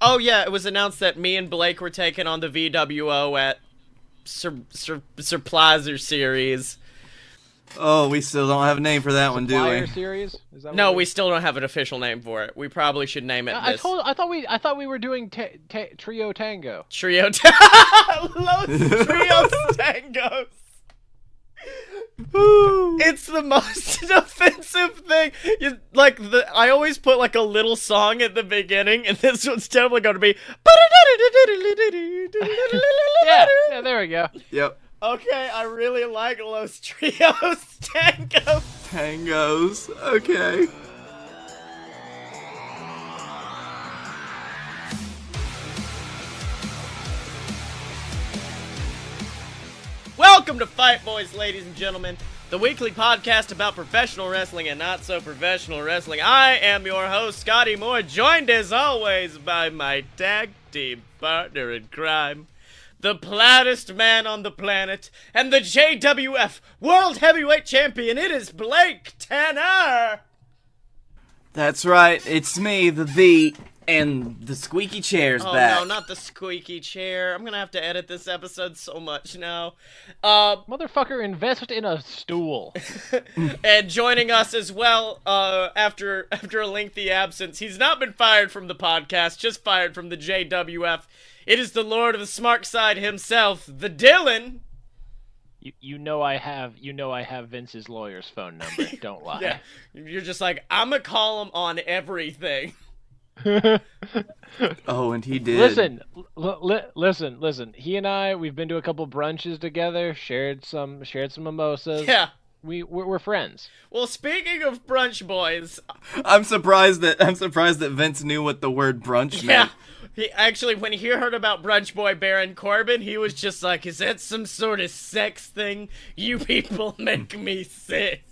Oh yeah, it was announced that me and Blake were taking on the VWO at Surplizer Series. Oh, we still don't have a name for that one, do we? Series? Is that No, we still don't have an official name for it. We probably should name it this. I thought we were doing Trio Tango. Los Trios Tangos. It's the most offensive thing. I always put like a little song at the beginning, and this one's definitely going to be. Yeah, there we go. Yep. Okay, I really like Los Trios Tangos. Tangos. Okay. Welcome to Fight Boys, ladies and gentlemen, the weekly podcast about professional wrestling and not so professional wrestling. I am your host, Scotty Moore, joined as always by my tag team partner in crime, the plattest man on the planet, and the JWF World Heavyweight Champion. It is Blake Tanner. That's right. It's me, the V, and the squeaky chair's back. Oh no, not the squeaky chair. I'm gonna have to edit this episode so much now. Motherfucker, invest in a stool. And joining us as well, after a lengthy absence, he's not been fired from the podcast, just fired from the JWF. It is the Lord of the Smart Side himself, the Dylan. You know I have Vince's lawyer's phone number. Don't lie. Yeah, you're just like, I'm gonna call him on everything. Oh, and he did. Listen. He and I, we've been to a couple brunches together, shared some mimosas. Yeah. We're friends. Well, speaking of brunch boys, I'm surprised that Vince knew what the word brunch meant. He actually, when he heard about Brunch Boy Baron Corbin, he was just like, is that some sort of sex thing? You people make me sick.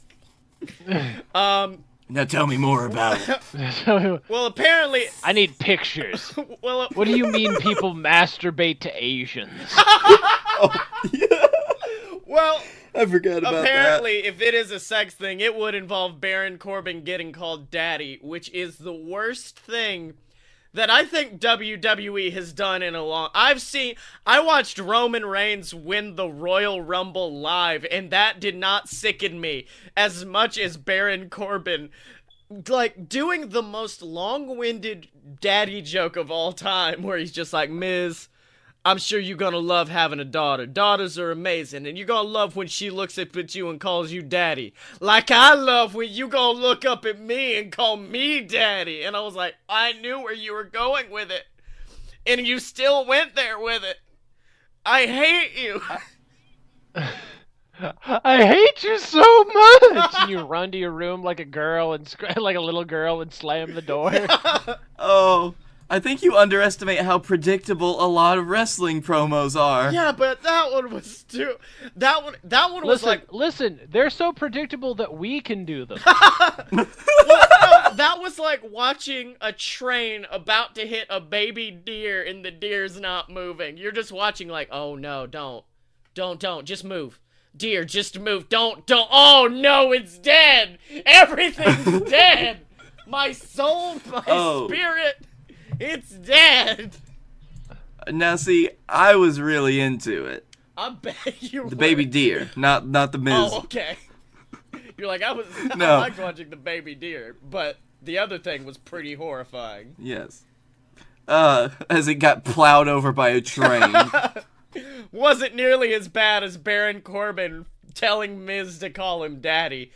Now tell me more about it. Well, apparently... I need pictures. Well, what do you mean people masturbate to Asians? Oh, yeah. Well... I forgot about that. Apparently, if it is a sex thing, it would involve Baron Corbin getting called daddy, which is the worst thing that I think WWE has done in a long... I watched Roman Reigns win the Royal Rumble live, and that did not sicken me as much as Baron Corbin, like, doing the most long-winded daddy joke of all time, where he's just like, Miz, I'm sure you're gonna love having a daughter. Daughters are amazing, and you're gonna love when she looks up at you and calls you daddy. Like I love when you gonna look up at me and call me daddy. And I was like, I knew where you were going with it. And you still went there with it. I hate you. I hate you so much! And you run to your room like a girl and like a little girl and slam the door. Oh... I think you underestimate how predictable a lot of wrestling promos are. Yeah, but that one was too... That one was like... Listen, they're so predictable that we can do them. Well, no, that was like watching a train about to hit a baby deer and the deer's not moving. You're just watching like, oh no, don't, just move. Deer, just move, don't, oh no, it's dead! Everything's dead! My soul, my spirit... It's dead! Now, see, I was really into it. I bet you were. The baby deer, not the Miz. Oh, okay. You're like, I liked watching the baby deer, but the other thing was pretty horrifying. Yes. As it got plowed over by a train. Wasn't nearly as bad as Baron Corbin telling Miz to call him daddy.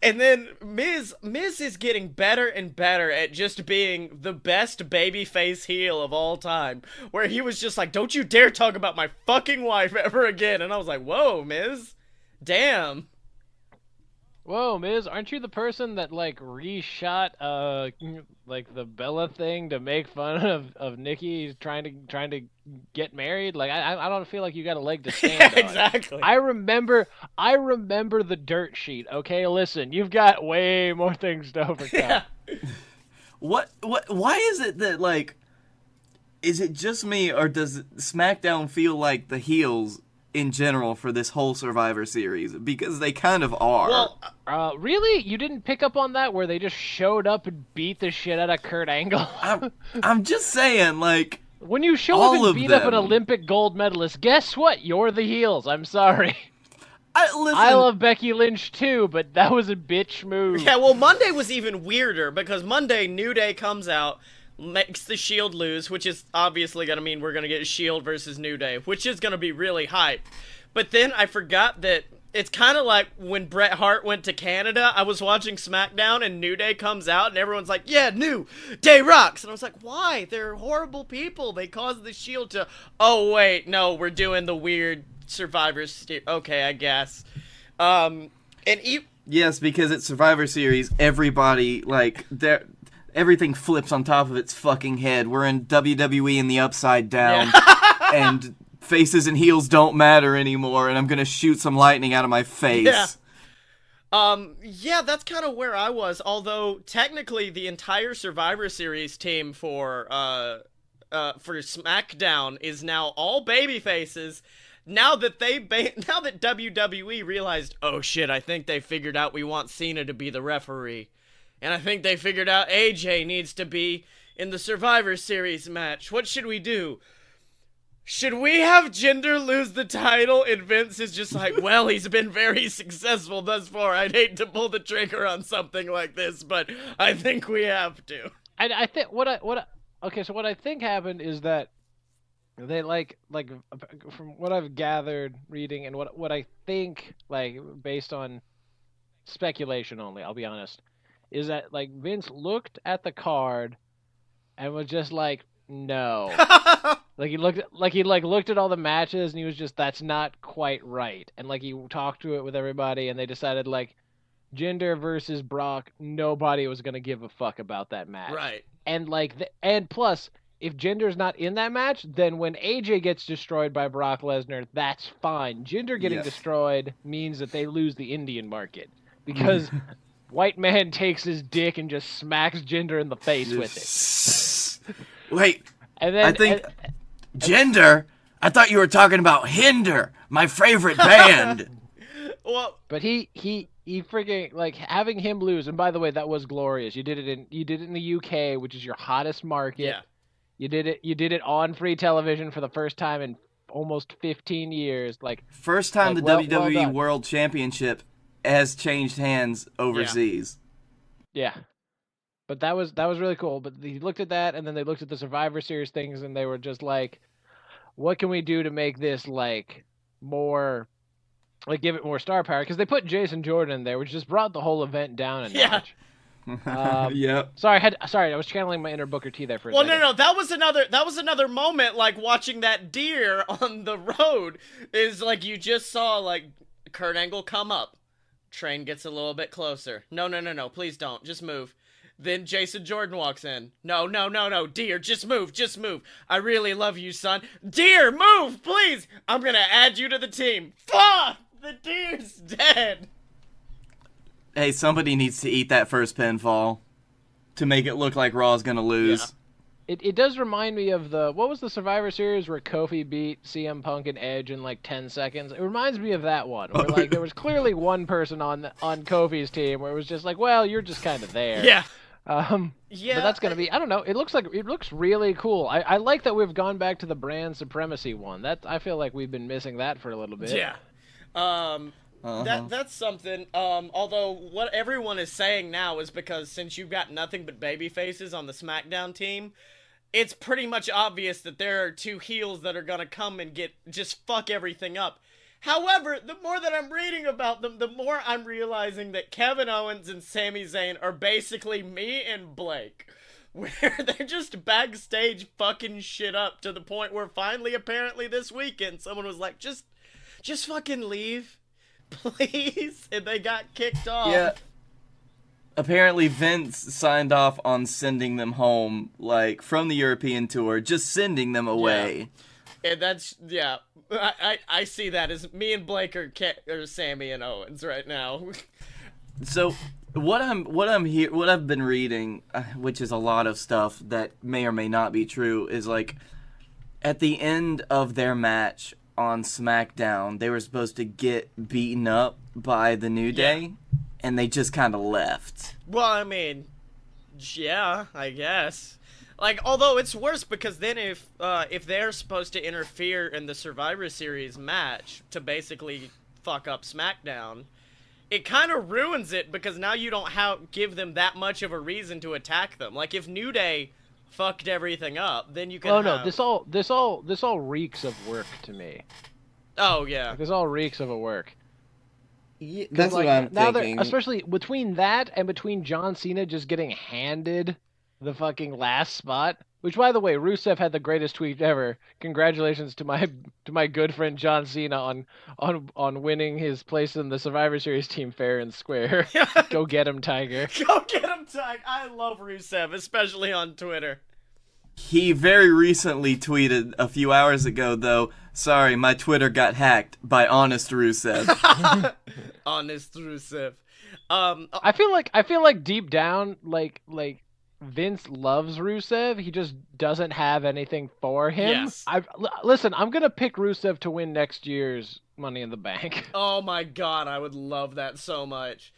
And then Miz is getting better and better at just being the best babyface heel of all time. Where he was just like, don't you dare talk about my fucking wife ever again. And I was like, whoa, Miz. Damn. Whoa, Miz, aren't you the person that, like, reshot, like, the Bella thing to make fun of Nikki trying to get married? Like, I don't feel like you got a leg to stand on. Exactly. I remember the dirt sheet, okay? Listen, you've got way more things to overcome. Yeah. Why is it that, like, is it just me, or does SmackDown feel like the heels in general for this whole Survivor Series, because they kind of are. Well, really? You didn't pick up on that, where they just showed up and beat the shit out of Kurt Angle? I'm just saying, like, when you show up and beat up an Olympic gold medalist, guess what? You're the heels. I'm sorry. I love Becky Lynch too, but that was a bitch move. Yeah, well, Monday was even weirder, because Monday, New Day comes out, makes the Shield lose, which is obviously going to mean we're going to get Shield versus New Day, which is going to be really hype. But then I forgot that it's kind of like when Bret Hart went to Canada. I was watching SmackDown and New Day comes out and everyone's like, yeah, New Day rocks. And I was like, why? They're horrible people. They caused the Shield to... Oh, wait, no, we're doing the weird Survivor Series. Okay, I guess. Yes, because it's Survivor Series, everybody, like, everything flips on top of its fucking head. We're in WWE in the Upside Down, and faces and heels don't matter anymore, and I'm gonna shoot some lightning out of my face. Yeah, that's kind of where I was, although technically the entire Survivor Series team for SmackDown is now all baby faces. Now that WWE realized, oh shit, I think they figured out we want Cena to be the referee. And I think they figured out AJ needs to be in the Survivor Series match. What should we do? Should we have Jinder lose the title? And Vince is just like, well, he's been very successful thus far. I'd hate to pull the trigger on something like this, but I think we have to. I think what I think happened is that they like from what I've gathered reading and what I think, like, based on speculation only, I'll be honest, is that like Vince looked at the card and was just like, no. He looked at all the matches and he was just, that's not quite right. And like he talked to it with everybody and they decided like Jinder versus Brock, nobody was gonna give a fuck about that match. Right. And and plus, if Jinder's not in that match, then when AJ gets destroyed by Brock Lesnar, that's fine. Jinder getting destroyed means that they lose the Indian market, because white man takes his dick and just smacks Jinder in the face with it. Wait, and then I think Jinder? I thought you were talking about Hinder, my favorite band. Well, but he freaking, like, having him lose, and by the way, that was glorious. You did it in the UK, which is your hottest market. Yeah. You did it on free television for the first time in almost 15 years. Like, first time the WWE World Championship has changed hands overseas. Yeah. But that was really cool. But he looked at that, and then they looked at the Survivor Series things, and they were just like, what can we do to make this, like, more, like, give it more star power? Because they put Jason Jordan in there, which just brought the whole event down a notch. Yep. Sorry, I was channeling my inner Booker T there for a second. Well, no, that was another moment, like watching that deer on the road. Is like you just saw like Kurt Angle come up, train gets a little bit closer. No, please don't, just move. Then Jason Jordan walks in. No, deer, just move. I really love you, son. Deer, move, please. I'm gonna add you to the team. Fuck, the deer's dead. Hey, somebody needs to eat that first pinfall to make it look like Raw's gonna lose. Yeah. It does remind me of what was the Survivor Series where Kofi beat CM Punk and Edge in like 10 seconds? It reminds me of that one, where like there was clearly one person on Kofi's team where it was just like, well, you're just kind of there. Yeah. Yeah. But that's gonna be, I don't know. It looks really cool. I like that we've gone back to the brand supremacy one. I feel like we've been missing that for a little bit. Yeah. That's something. Although what everyone is saying now is because since you've got nothing but baby faces on the SmackDown team, it's pretty much obvious that there are two heels that are gonna come and just fuck everything up. However, the more that I'm reading about them, the more I'm realizing that Kevin Owens and Sami Zayn are basically me and Blake, where they're just backstage fucking shit up to the point where finally, apparently this weekend, someone was like, just fucking leave, please, and they got kicked off. Yeah. Apparently Vince signed off on sending them home, like, from the European tour, just sending them away. Yeah. And that's, yeah, I see that as me and Blake are Sammy and Owens right now. So, what I've been reading, which is a lot of stuff that may or may not be true, is like, at the end of their match, on SmackDown, they were supposed to get beaten up by the New Day, and they just kind of left. Well, I mean, yeah, I guess. Like, although it's worse because then if they're supposed to interfere in the Survivor Series match to basically fuck up SmackDown, it kind of ruins it because now you don't give them that much of a reason to attack them. Like, if New Day fucked everything up, then you can no, this all reeks of work to me. Oh, yeah. Like, this all reeks of a work. Yeah, that's what I'm thinking. Especially between that and between John Cena just getting handed the fucking last spot, which, by the way, Rusev had the greatest tweet ever. Congratulations to my good friend John Cena on winning his place in the Survivor Series team fair and square. Go get him, Tiger. Go get him, Tiger. I love Rusev, especially on Twitter. He very recently tweeted a few hours ago, though, sorry, my Twitter got hacked by Honest Rusev. Honest Rusev. I feel like deep down, like Vince loves Rusev. He just doesn't have anything for him. Yes. Listen, I'm gonna pick Rusev to win next year's Money in the Bank. Oh my god, I would love that so much.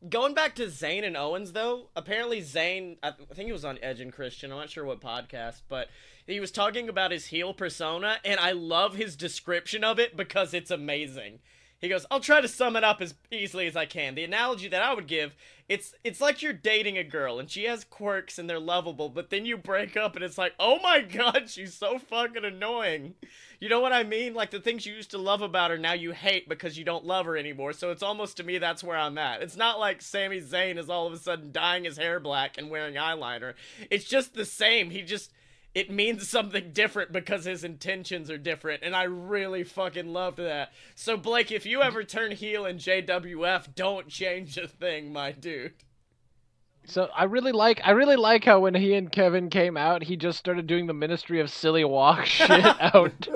Going back to Zayn and Owens, though, apparently Zayn, I think he was on Edge and Christian, I'm not sure what podcast, but he was talking about his heel persona, and I love his description of it because it's amazing. He goes, I'll try to sum it up as easily as I can. The analogy that I would give, it's like you're dating a girl, and she has quirks, and they're lovable, but then you break up, and it's like, oh my god, she's so fucking annoying. You know what I mean? Like, the things you used to love about her, now you hate because you don't love her anymore. So it's almost, to me, that's where I'm at. It's not like Sami Zayn is all of a sudden dyeing his hair black and wearing eyeliner. It's just the same. It means something different because his intentions are different, and I really fucking loved that. So, Blake, if you ever turn heel in JWF, don't change a thing, my dude. So I really like how when he and Kevin came out, he just started doing the Ministry of Silly Walk shit out to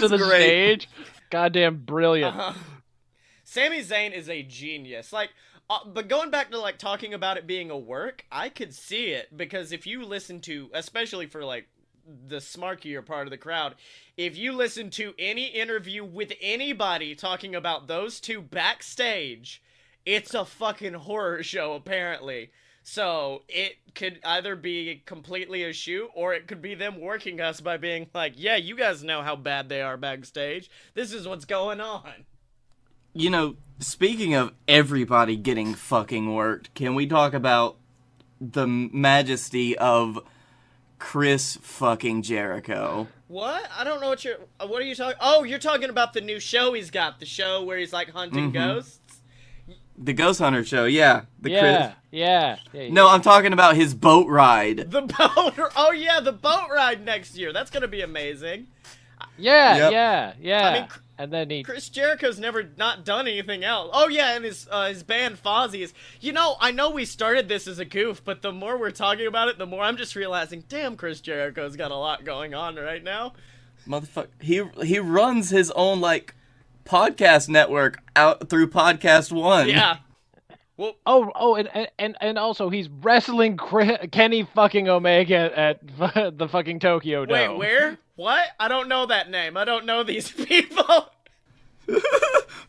the stage. Goddamn brilliant. Sami Zayn is a genius. Like, but going back to, like, talking about it being a work, I could see it, because if you listen to, especially for, like, the smarkier part of the crowd, if you listen to any interview with anybody talking about those two backstage, it's a fucking horror show, apparently. So, it could either be completely a shoot, or it could be them working us by being like, yeah, you guys know how bad they are backstage. This is what's going on. You know, speaking of everybody getting fucking worked, can we talk about the majesty of Chris fucking Jericho? What? I don't know what are you talking? Oh, you're talking about the new show he's got, the show where he's like hunting ghosts? The Ghost Hunter show, yeah. Yeah. No, I'm talking about his boat ride. The boat, oh yeah, the boat ride next year. That's gonna be amazing. Yeah. I mean, and then Chris Jericho's never not done anything else. Oh yeah, and his band Fozzy is. You know, I know we started this as a goof, but the more we're talking about it, the more I'm just realizing, damn, Chris Jericho's got a lot going on right now. Motherfucker, he runs his own, like, podcast network out through Podcast One. Yeah. Well, and also he's wrestling Kenny fucking Omega at the fucking Tokyo Dome. Wait, where? What? I don't know that name. I don't know these people.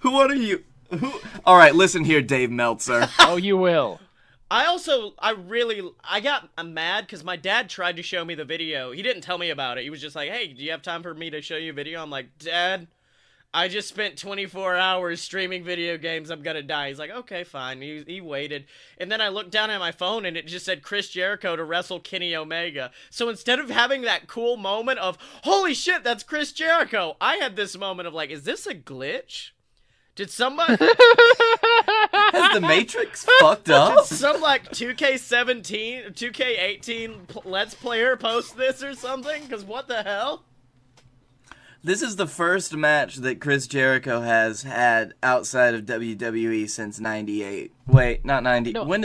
What are you? All right, listen here, Dave Meltzer. Oh, you will. I got mad because my dad tried to show me the video. He didn't tell me about it. He was just like, hey, do you have time for me to show you a video? I'm like, Dad, I just spent 24 hours streaming video games. I'm gonna die. He's like, okay, fine. He waited. And then I looked down at my phone and it just said Chris Jericho to wrestle Kenny Omega. So instead of having that cool moment of, holy shit, that's Chris Jericho, I had this moment of like, is this a glitch? Did somebody... Has the Matrix fucked up? Did some, like, 2K17, 2K18 Let's Player post this or something? Because what the hell? This is the first match that Chris Jericho has had outside of WWE since '98. Wait, not 90. No. When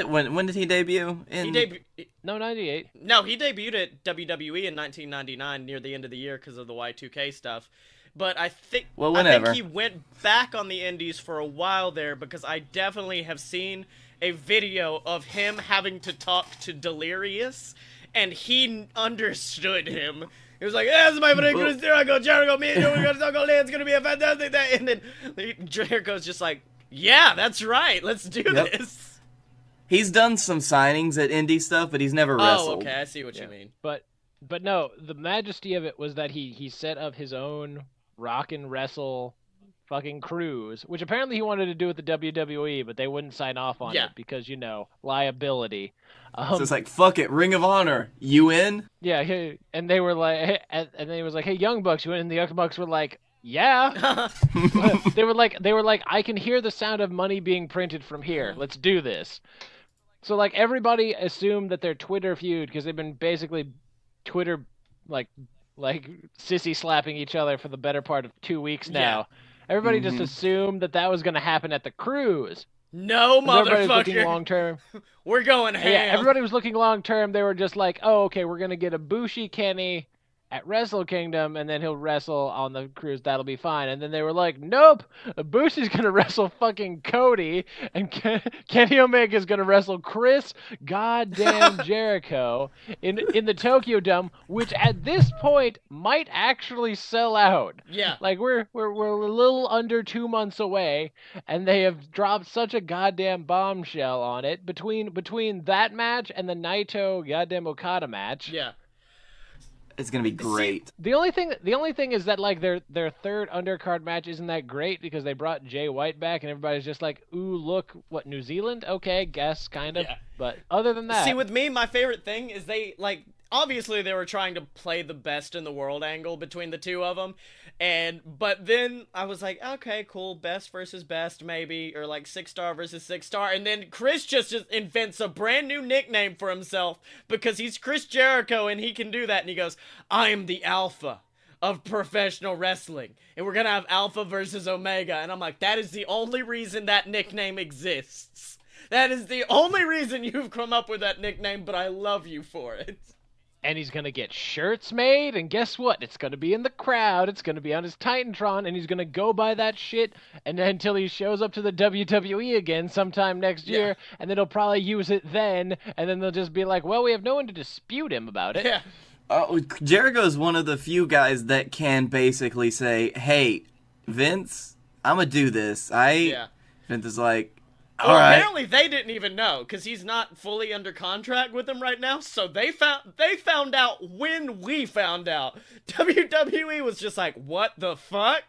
did he debut? No, 98. No, he debuted at WWE in 1999 near the end of the year because of the Y2K stuff. But I think he went back on the indies for a while there because I definitely have seen a video of him having to talk to Delirious. and he understood him. He was like, "This is my particular Jericho, me and you, we're gonna go. It's gonna be a fantastic day." And then Jericho's just like, "Yeah, that's right. Let's do this." He's done some signings at indie stuff, but he's never wrestled. Oh, okay, I see what you mean. But no, the majesty of it was that he set up his own rock and wrestle fucking cruise, which apparently he wanted to do with the WWE, but they wouldn't sign off on it because, liability. So it's like, fuck it, Ring of Honor, you in? Yeah, and they were like, and then he was like, "Hey, Young Bucks, you in?" And the Young Bucks were like, "Yeah." they were like, "I can hear the sound of money being printed from here. Let's do this." So like everybody assumed that their Twitter feud, because they've been basically Twitter like sissy slapping each other for the better part of 2 weeks now. Everybody just assumed that was going to happen at the cruise. No, motherfucker. motherfucker. Looking long term. We're going ham. Yeah, everybody was looking long term. They were just like, "Oh, okay, we're going to get a Bushi Kenny at Wrestle Kingdom, and then he'll wrestle on the cruise. That'll be fine." And then they were like, "Nope, Bushi's going to wrestle fucking Cody, and Kenny Omega's going to wrestle Chris goddamn Jericho in the Tokyo Dome, which at this point might actually sell out." Yeah. Like we're a little under 2 months away, and they have dropped such a goddamn bombshell on it between that match and the Naito goddamn Okada match. Yeah. It's gonna be great. The only thing is that like their third undercard match isn't that great because they brought Jay White back and everybody's just like, "Ooh, look, what, New Zealand? Okay, guess kind of." Yeah. But other than that, see, with me, my favorite thing is obviously they were trying to play the best in the world angle between the two of them, but then I was like, okay, cool, best versus best maybe, or like 6-star versus 6-star, and then Chris just invents a brand new nickname for himself because he's Chris Jericho and he can do that, and he goes, "I am the Alpha of professional wrestling, and we're gonna have Alpha versus Omega," and I'm like, that is the only reason that nickname exists. That is the only reason you've come up with that nickname, but I love you for it. And he's going to get shirts made, and guess what? It's going to be in the crowd. It's going to be on his Titantron, and he's going to go buy that shit until he shows up to the WWE again sometime next year, and then he'll probably use it then, and then they'll just be like, "Well, we have no one to dispute him about it." Yeah. Jericho is one of the few guys that can basically say, "Hey, Vince, I'm going to do this." Vince is like, well, all right. Apparently they didn't even know, because he's not fully under contract with them right now, so they found out when we found out. WWE was just like, what the fuck?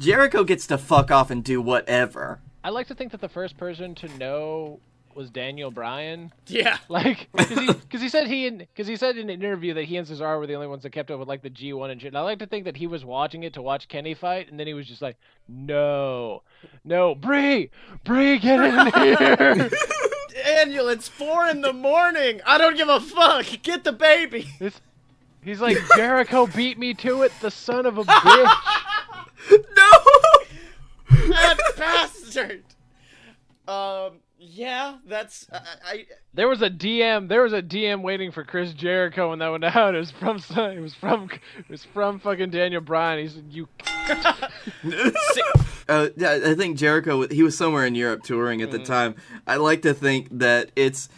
Jericho gets to fuck off and do whatever. I like to think that the first person to know was Daniel Bryan. Yeah. Like, because he said in an interview that he and Cesaro were the only ones that kept up with like the G1 and shit. And I like to think that he was watching it to watch Kenny fight, and then he was just like, no, Brie, get in here. Daniel, it's 4 a.m. I don't give a fuck. Get the baby. He's like, "Jericho beat me to it, the son of a bitch." No. That bastard. Yeah, that's There was a DM waiting for Chris Jericho when that went out. It was from fucking Daniel Bryan. He said, "You." Yeah, I think Jericho, he was somewhere in Europe touring at the time. I like to think that it's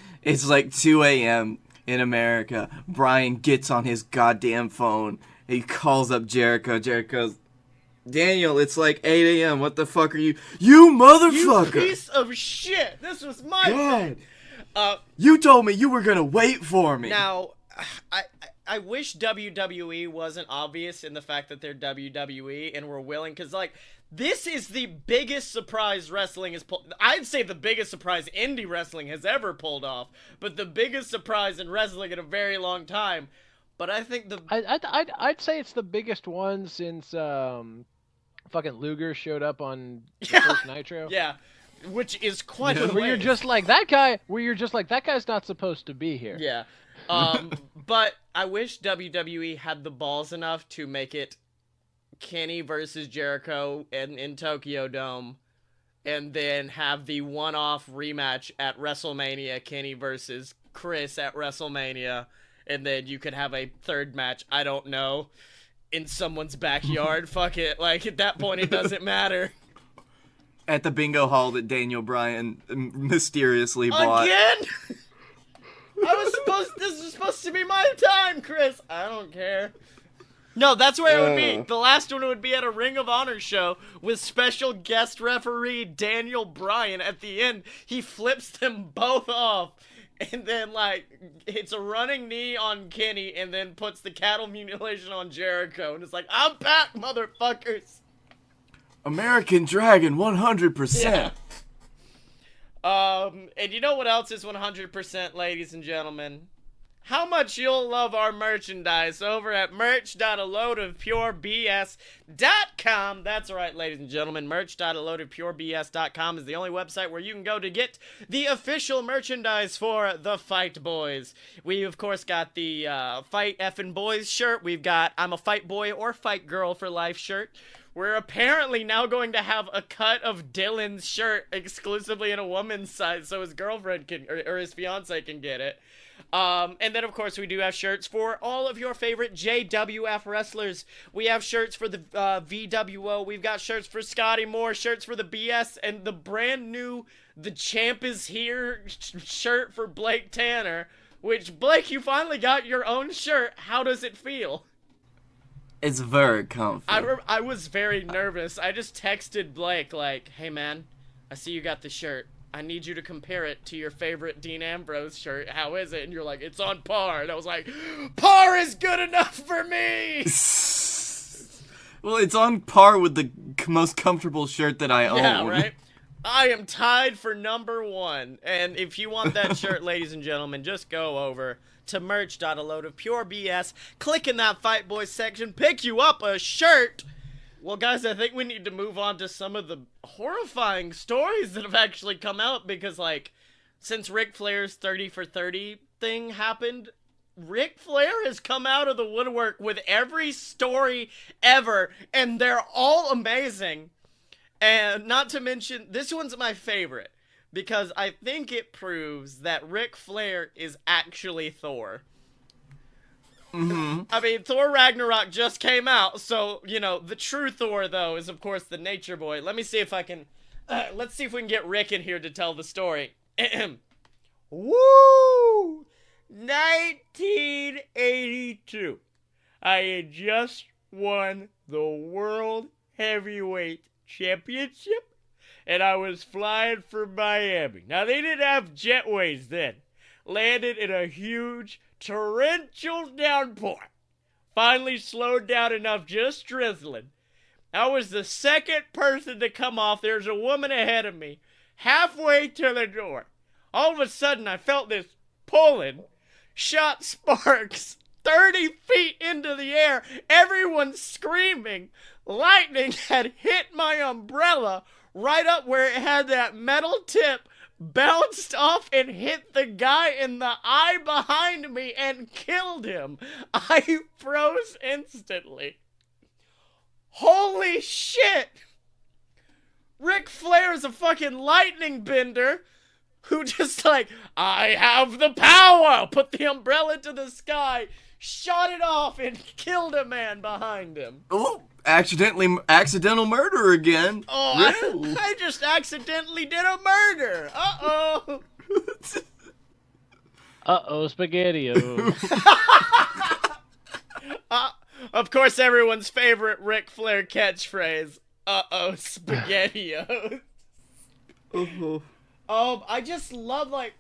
like 2 a.m. in America. Bryan gets on his goddamn phone. He calls up Jericho. Jericho's, "Daniel, it's like 8 a.m. What the fuck are you? You motherfucker! You piece of shit! This was my God. You told me you were gonna wait for me." Now, I wish WWE wasn't obvious in the fact that they're WWE and were willing, because like, this is the biggest surprise wrestling has pulled. I'd say the biggest surprise indie wrestling has ever pulled off, but the biggest surprise in wrestling in a very long time. But I think I'd say it's the biggest one since fucking Luger showed up on the first Nitro. Yeah, which is quite a where you're just like that guy. Where you're just like, that guy's not supposed to be here. Yeah. But I wish WWE had the balls enough to make it Kenny versus Jericho in Tokyo Dome, and then have the one-off rematch at WrestleMania, Kenny versus Chris at WrestleMania, and then you could have a third match, I don't know, in someone's backyard. Fuck it. Like, at that point, it doesn't matter. At the bingo hall that Daniel Bryan mysteriously bought. Again? This was supposed to be my time, Chris. I don't care. No, that's where it would be. The last one would be at a Ring of Honor show with special guest referee Daniel Bryan. At the end, he flips them both off and then, like, hits a running knee on Kenny and then puts the cattle mutilation on Jericho. And it's like, I'm back, motherfuckers. American Dragon, 100%. Yeah. And you know what else is 100%, ladies and gentlemen? How much you'll love our merchandise over at merch.aloadofpurebs.com. That's right, ladies and gentlemen. Merch.aloadofpurebs.com is the only website where you can go to get the official merchandise for the Fight Boys. We, of course, got the Fight Effin' Boys shirt. We've got I'm a Fight Boy or Fight Girl for Life shirt. We're apparently now going to have a cut of Dylan's shirt exclusively in a woman's size so his girlfriend can, or his fiance can get it. And then, of course, we do have shirts for all of your favorite JWF wrestlers. We have shirts for the VWO. We've got shirts for Scotty Moore, shirts for the BS, and the brand new The Champ Is Here shirt for Blake Tanner. Which, Blake, you finally got your own shirt. How does it feel? It's very comfy. I was very nervous. I just texted Blake, like, hey, man, I see you got the shirt. I need you to compare it to your favorite Dean Ambrose shirt. How is it? And you're like, it's on par. And I was like, par is good enough for me! Well, it's on par with the most comfortable shirt that I own. Yeah, right? I am tied for #1. And if you want that shirt, ladies and gentlemen, just go over to merch.aloadofpurebs, click in that Fight Boys section, pick you up a shirt. Well, guys, I think we need to move on to some of the horrifying stories that have actually come out because, like, since Ric Flair's 30 for 30 thing happened, Ric Flair has come out of the woodwork with every story ever, and they're all amazing. And not to mention, this one's my favorite because I think it proves that Ric Flair is actually Thor. Mm-hmm. I mean, Thor Ragnarok just came out, so, you know, the true Thor, though, is, of course, the Nature Boy. Let me see if I can... let's see if we can get Rick in here to tell the story. Woo! 1982. I had just won the World Heavyweight Championship, and I was flying from Miami. Now, they didn't have jetways then. Landed in a huge torrential downpour. Finally slowed down enough, just drizzling. I was the second person to come off. There's a woman ahead of me. Halfway to the door. All of a sudden, I felt this pulling. Shot sparks 30 feet into the air. Everyone screaming. Lightning had hit my umbrella right up where it had that metal tip, bounced off and hit the guy in the eye behind me and killed him. I froze instantly. Holy shit! Ric Flair is a fucking lightning bender who just like, I have the power! Put the umbrella to the sky, shot it off, and killed a man behind him. Oh, accidental murder again. Oh, I just accidentally did a murder. Uh-oh. Uh-oh, spaghetti-o. Of course, everyone's favorite Ric Flair catchphrase. Uh-oh, spaghetti-o. I just love, like...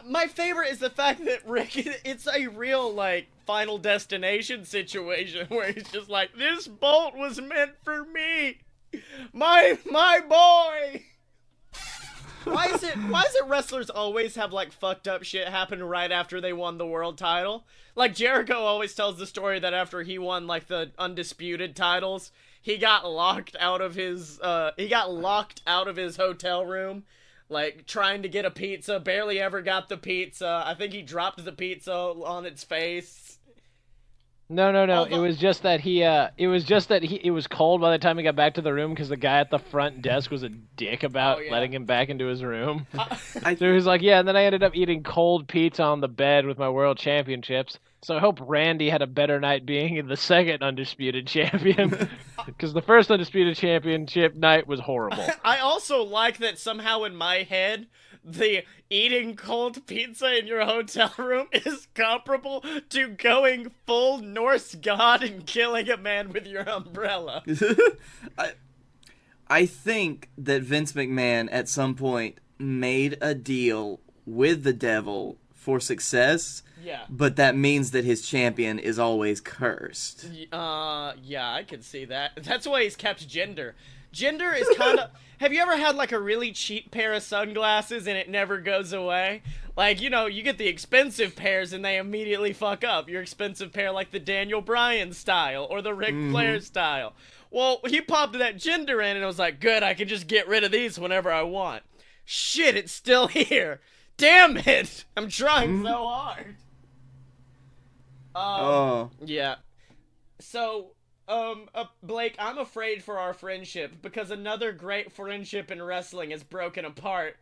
my favorite is the fact that Rick, it's a real, like, Final Destination situation where he's just like, this bolt was meant for me. My boy. Why is it wrestlers always have, like, fucked up shit happen right after they won the world title? Like, Jericho always tells the story that after he won, like, the undisputed titles, he got locked out of his hotel room, like, trying to get a pizza, barely ever got the pizza. I think he dropped the pizza on its face. No. It was just that it was cold by the time he got back to the room because the guy at the front desk was a dick about letting him back into his room. So he was like, yeah, and then I ended up eating cold pizza on the bed with my world championships. So I hope Randy had a better night being the second undisputed champion because the first undisputed championship night was horrible. I also like that somehow in my head, the eating cold pizza in your hotel room is comparable to going full Norse god and killing a man with your umbrella. I think that Vince McMahon at some point made a deal with the devil for success. Yeah. But that means that his champion is always cursed. Yeah, I can see that. That's why he's kept Jinder. Jinder is kind of... Have you ever had, like, a really cheap pair of sunglasses and it never goes away? Like, you know, you get the expensive pairs and they immediately fuck up. Your expensive pair like the Daniel Bryan style or the Ric Flair style. Well, he popped that Jinder in and I was like, good, I can just get rid of these whenever I want. Shit, it's still here. Damn it! I'm trying so hard. Yeah. So, Blake, I'm afraid for our friendship because another great friendship in wrestling is broken apart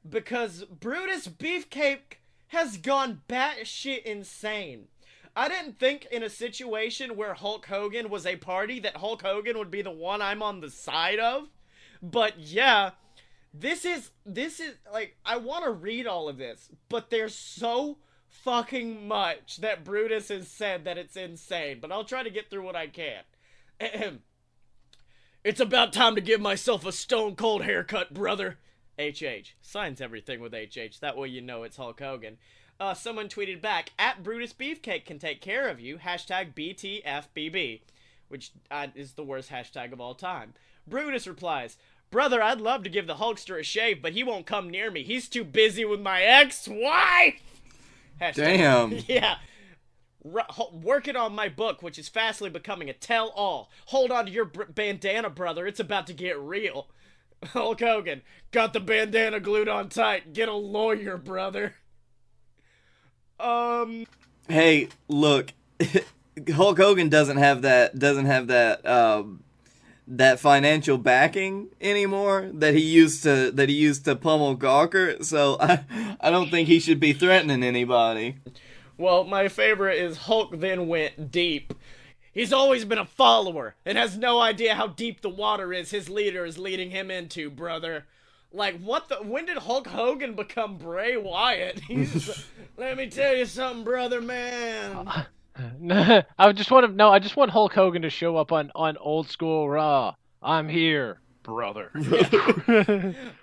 because Brutus Beefcake has gone batshit insane. I didn't think in a situation where Hulk Hogan was a party that Hulk Hogan would be the one I'm on the side of, but yeah, this is, like, I want to read all of this, but there's so fucking much that Brutus has said that it's insane, but I'll try to get through what I can. It's about time to give myself a stone cold haircut, brother. HH. Signs everything with HH. That way you know it's Hulk Hogan. Someone tweeted back, at Brutus Beefcake can take care of you, hashtag BTFBB, which is the worst hashtag of all time. Brutus replies, brother, I'd love to give the Hulkster a shave, but he won't come near me. He's too busy with my ex-wife! Hashtag. Damn. Yeah. Working on my book, which is fastly becoming a tell-all. Hold on to your bandana, brother. It's about to get real. Hulk Hogan, got the bandana glued on tight. Get a lawyer, brother. Hey, look, Hulk Hogan doesn't have that that financial backing anymore that he used to pummel Gawker, so I don't think he should be threatening anybody. Well, my favorite is Hulk then went deep. He's always been a follower and has no idea how deep the water is his leader is leading him into, brother. Like, when did Hulk Hogan become Bray Wyatt? He's let me tell you something, brother, man. I just want Hulk Hogan to show up on Old School Raw. I'm here, brother.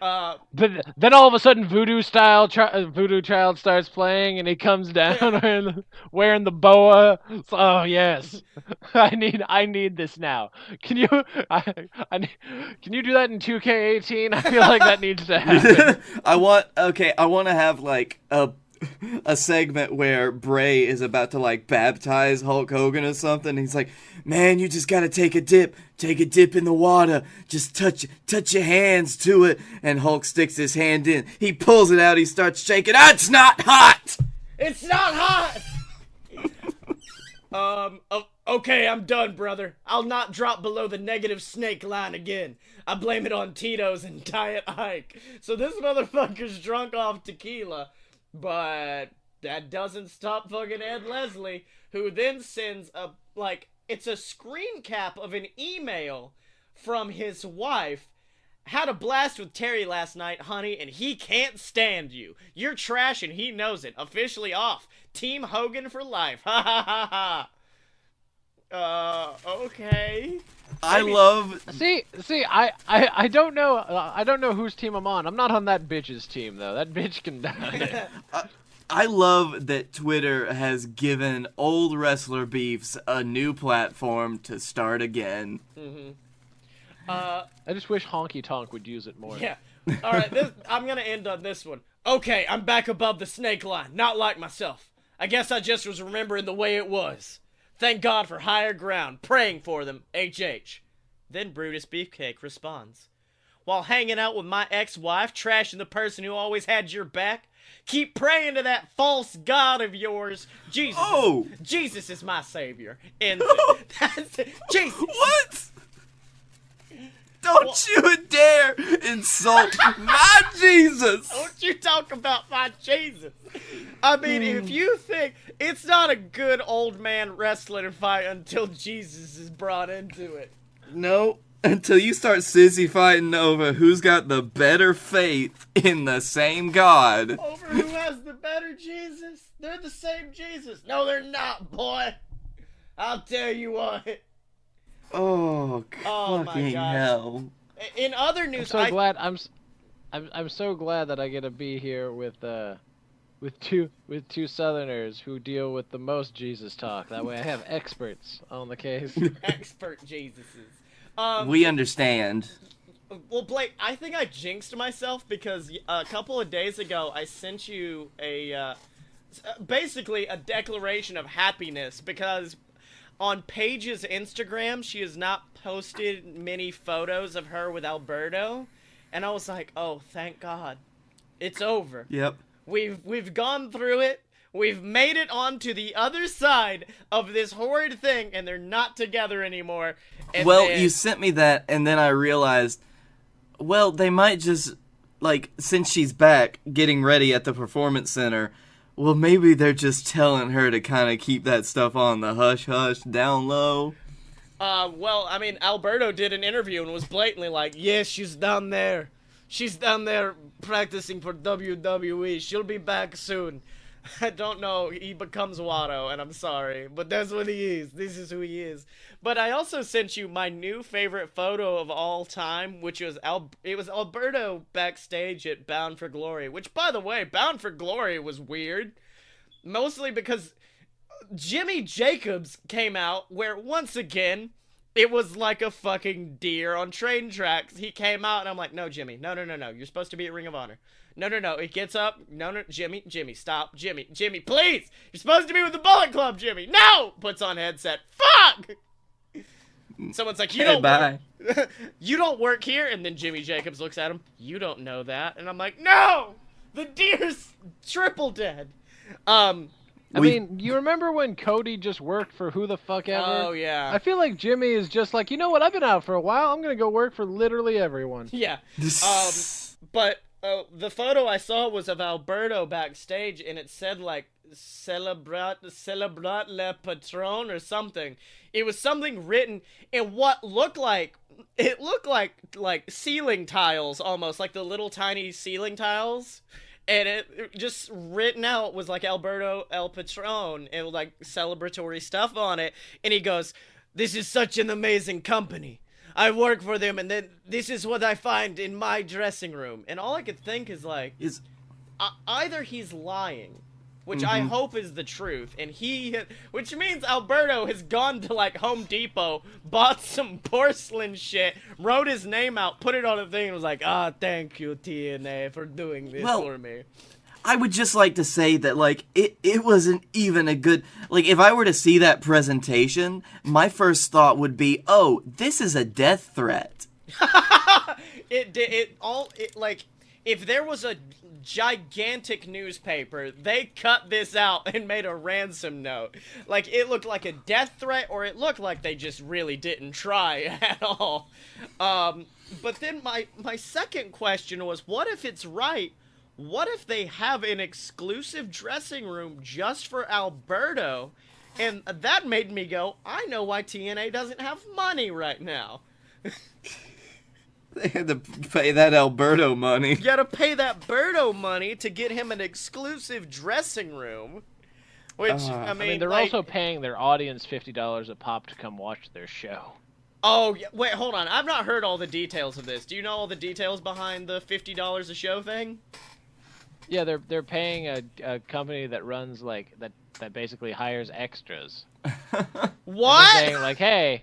But then all of a sudden, Voodoo Child starts playing, and he comes down wearing the boa. Oh yes, I need this now. Can you can you do that in 2K18? I feel like that needs to happen. I want to have like a segment where Bray is about to like baptize Hulk Hogan or something. He's like, man, you just gotta take a dip in the water, just touch your hands to it. And Hulk sticks his hand in, he pulls it out, he starts shaking. It's not hot. Okay, I'm done, brother. I'll not drop below the negative snake line again. I blame it on Tito's and Diet Ike. So this motherfucker's drunk off tequila. But that doesn't stop fucking Ed Leslie, who then sends it's a screen cap of an email from his wife. Had a blast with Terry last night, honey, and he can't stand you. You're trash and he knows it. Officially off. Team Hogan for life. Ha ha ha ha. Okay. I love. See, I don't know. I don't know whose team I'm on. I'm not on that bitch's team though. That bitch can die. I love that Twitter has given old wrestler beefs a new platform to start again. Mm-hmm. I just wish Honky Tonk would use it more. Yeah. All right. I'm gonna end on this one. Okay, I'm back above the snake line. Not like myself. I guess I just was remembering the way it was. Thank God for higher ground. Praying for them, HH. Then Brutus Beefcake responds. While hanging out with my ex-wife, trashing the person who always had your back, keep praying to that false god of yours. Jesus. Oh! Jesus is my savior. And that's it. Jesus. What? Don't you dare insult my Jesus! Don't you talk about my Jesus. I mean, if you think it's not a good old man wrestling fight until Jesus is brought into it. No. Until you start sissy fighting over who's got the better faith in the same God. Over who has the better Jesus? They're the same Jesus. No, they're not, boy. I'll tell you what. Oh, Oh, my fucking gosh. hell. In other news, I'm so glad that I get to be here with two Southerners who deal with the most Jesus talk. That way, I have experts on the case. expert Jesuses. We understand. Well, Blake, I think I jinxed myself because a couple of days ago I sent you basically a declaration of happiness because on Paige's Instagram she has not posted many photos of her with Alberto, and I was like, oh, thank God, it's over. Yep. We've gone through it. We've made it onto the other side of this horrid thing, and they're not together anymore. And well, then... you sent me that, and then I realized, well, they might just, like, since she's back, getting ready at the Performance Center, well, maybe they're just telling her to kind of keep that stuff on the hush-hush, down low. Well, I mean, Alberto did an interview and was blatantly like, yes, she's down there. She's down there practicing for WWE. She'll be back soon. I don't know. He becomes Watto, and I'm sorry, but that's what he is. This is who he is. But I also sent you my new favorite photo of all time, which was it was Alberto backstage at Bound for Glory. Which, by the way, Bound for Glory was weird, mostly because Jimmy Jacobs came out, where once again it was like a fucking deer on train tracks. He came out, and I'm like, no, Jimmy, no. You're supposed to be at Ring of Honor. No. It gets up. No. Jimmy, stop. Jimmy, please. You're supposed to be with the Bullet Club, Jimmy. No! Puts on headset. Fuck! Someone's like, you don't work here. And then Jimmy Jacobs looks at him. You don't know that. And I'm like, no! The deer's triple dead. I mean, you remember when Cody just worked for who the fuck ever? Oh, yeah. I feel like Jimmy is just like, you know what? I've been out for a while. I'm going to go work for literally everyone. Yeah. But the photo I saw was of Alberto backstage, and it said, like, Celebrat le patron or something. It was something written in what looked like ceiling tiles, almost, like the little tiny ceiling tiles. And it just written out was like Alberto El Patron and like celebratory stuff on it. And he goes, this is such an amazing company. I work for them, and then this is what I find in my dressing room. And all I could think is like, either he's lying, which I hope is the truth, and which means Alberto has gone to like Home Depot, bought some porcelain shit, wrote his name out, put it on a thing, and was like, thank you, TNA, for doing this for me. I would just like to say that, like, it wasn't even a good... Like, if I were to see that presentation, my first thought would be, oh, this is a death threat. If there was a gigantic newspaper, they cut this out and made a ransom note. Like, it looked like a death threat, or it looked like they just really didn't try at all. But then my second question was, what if it's right? What if they have an exclusive dressing room just for Alberto? And that made me go, I know why TNA doesn't have money right now. They had to pay that Alberto money. You gotta pay that Berto money to get him an exclusive dressing room. Which, I mean, they're also paying their audience $50 a pop to come watch their show. Oh, yeah, wait, hold on. I've not heard all the details of this. Do you know all the details behind the $50 a show thing? Yeah, they're paying a company that runs like that basically hires extras. What? They're saying like, hey,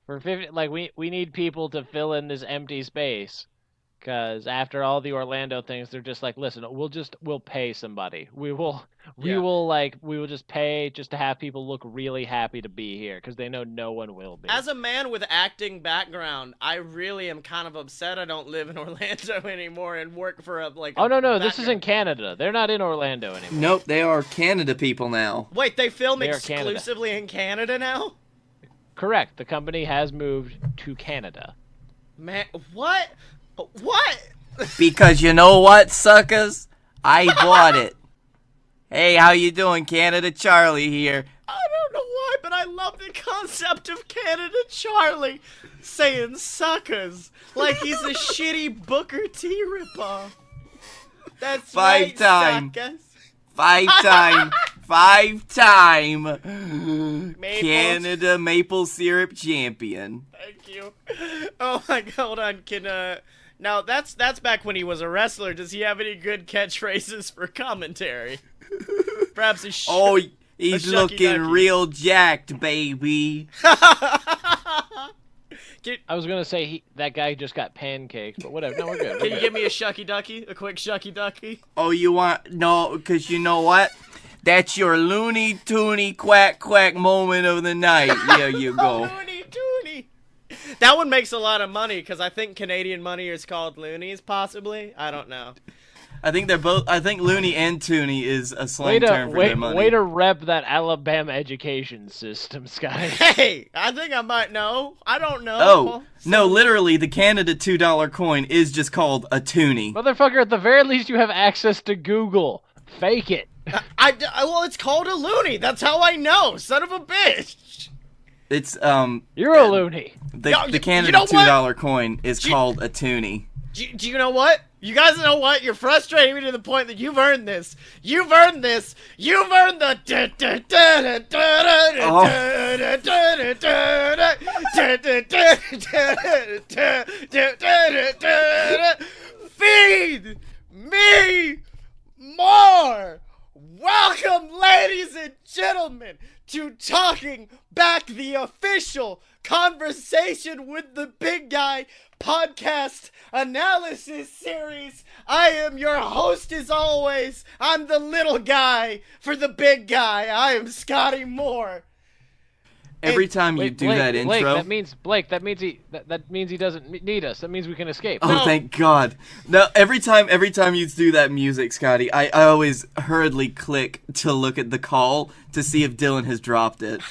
for 50, like we need people to fill in this empty space, because after all the Orlando things, they're just like, listen, we'll pay somebody. We will just pay just to have people look really happy to be here, because they know no one will be. As a man with acting background, I really am kind of upset I don't live in Orlando anymore and work for a Oh no, this is in Canada. They're not in Orlando anymore. Nope, they are Canada people now. Wait, they film exclusively in Canada now? Correct. The company has moved to Canada. Man, what? What? Because you know what, suckers? I bought it. Hey, how you doing, Canada? Charlie here. I don't know why, but I love the concept of Canada Charlie saying suckers like he's a shitty Booker T ripoff. That's right, suckers. Five-time Canada maple syrup champion. Thank you. Oh my god, hold on, now that's back when he was a wrestler. Does he have any good catchphrases for commentary? Perhaps a he's looking real jacked, baby. I was gonna say that guy just got pancakes, but whatever. No, we're good. Can you give me a shucky ducky? A quick shucky ducky? Oh, you want... No, because you know what? That's your loony toony quack quack moment of the night. There you go. Loony toony. That one makes a lot of money, because I think Canadian money is called loonies, possibly. I don't know. I think they're both... I think loony and toony is a slang term for their money. Way to rep that Alabama education system, Sky. Hey, I think I might know. I don't know. Oh, no, literally, the Canada $2 coin is just called a toonie. Motherfucker, at the very least you have access to Google. Fake it. Well, it's called a loony. That's how I know. Son of a bitch. It's, You're a loony. The Canada $2 coin is called a toonie. Do you know what? You guys know what? You're frustrating me to the point that you've earned this. You've earned this. You've earned the... Feed me more. Welcome, ladies and gentlemen, to Talking Back, the official Conversation with the Big Guy podcast analysis series. I am your host as always. I'm the little guy for the big guy. I am Scotty Moore. Every time you do that intro... Blake, that means he doesn't need us. That means we can escape. Oh, no. Thank God. No, every time you do that music, Scotty, I always hurriedly click to look at the call to see if Dylan has dropped it.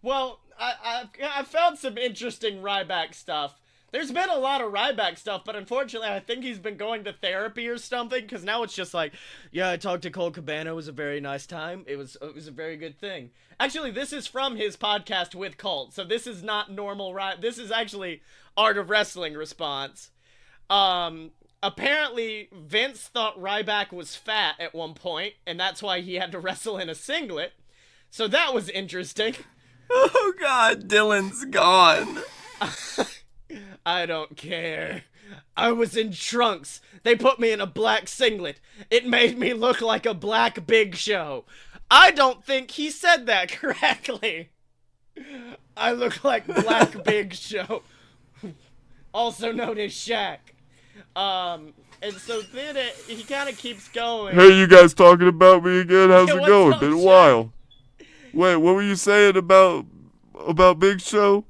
Well, I found some interesting Ryback stuff. There's been a lot of Ryback stuff, but unfortunately, I think he's been going to therapy or something, because now it's just like, yeah, I talked to Cole Cabana, it was a very nice time, it was a very good thing. Actually, this is from his podcast with Colt, so this is not normal this is actually Art of Wrestling response. Apparently, Vince thought Ryback was fat at one point, and that's why he had to wrestle in a singlet, so that was interesting. Oh God, Dylan's gone. I don't care. I was in trunks. They put me in a black singlet. It made me look like a black Big Show. I don't think he said that correctly. I look like Black Big Show. Also known as Shaq. And so then he kind of keeps going. Hey, you guys talking about me again? How's it going? Up, Been a Shaq? while. Wait, what were you saying about Big Show?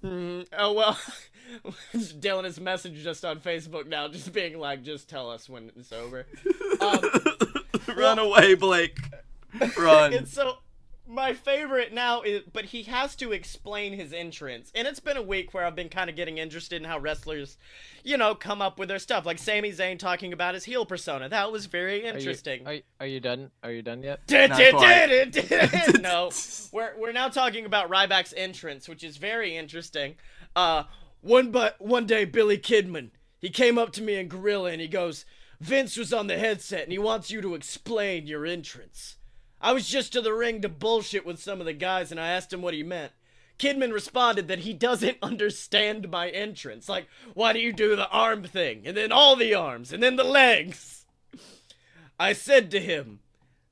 Oh, well, Dylan has messaged us on Facebook now, just being like, just tell us when it's over. Run away, Blake. Run. And so, my favorite now is, but he has to explain his entrance. And it's been a week where I've been kind of getting interested in how wrestlers, come up with their stuff. Like Sami Zayn talking about his heel persona. That was very interesting. Are you done? Are you done yet? No. We're now talking about Ryback's entrance, which is very interesting. One day, Billy Kidman, he came up to me in Gorilla and he goes, Vince was on the headset and he wants you to explain your entrance. I was just to the ring to bullshit with some of the guys and I asked him what he meant. Kidman responded that he doesn't understand my entrance. Like, why do you do the arm thing? And then all the arms, and then the legs. I said to him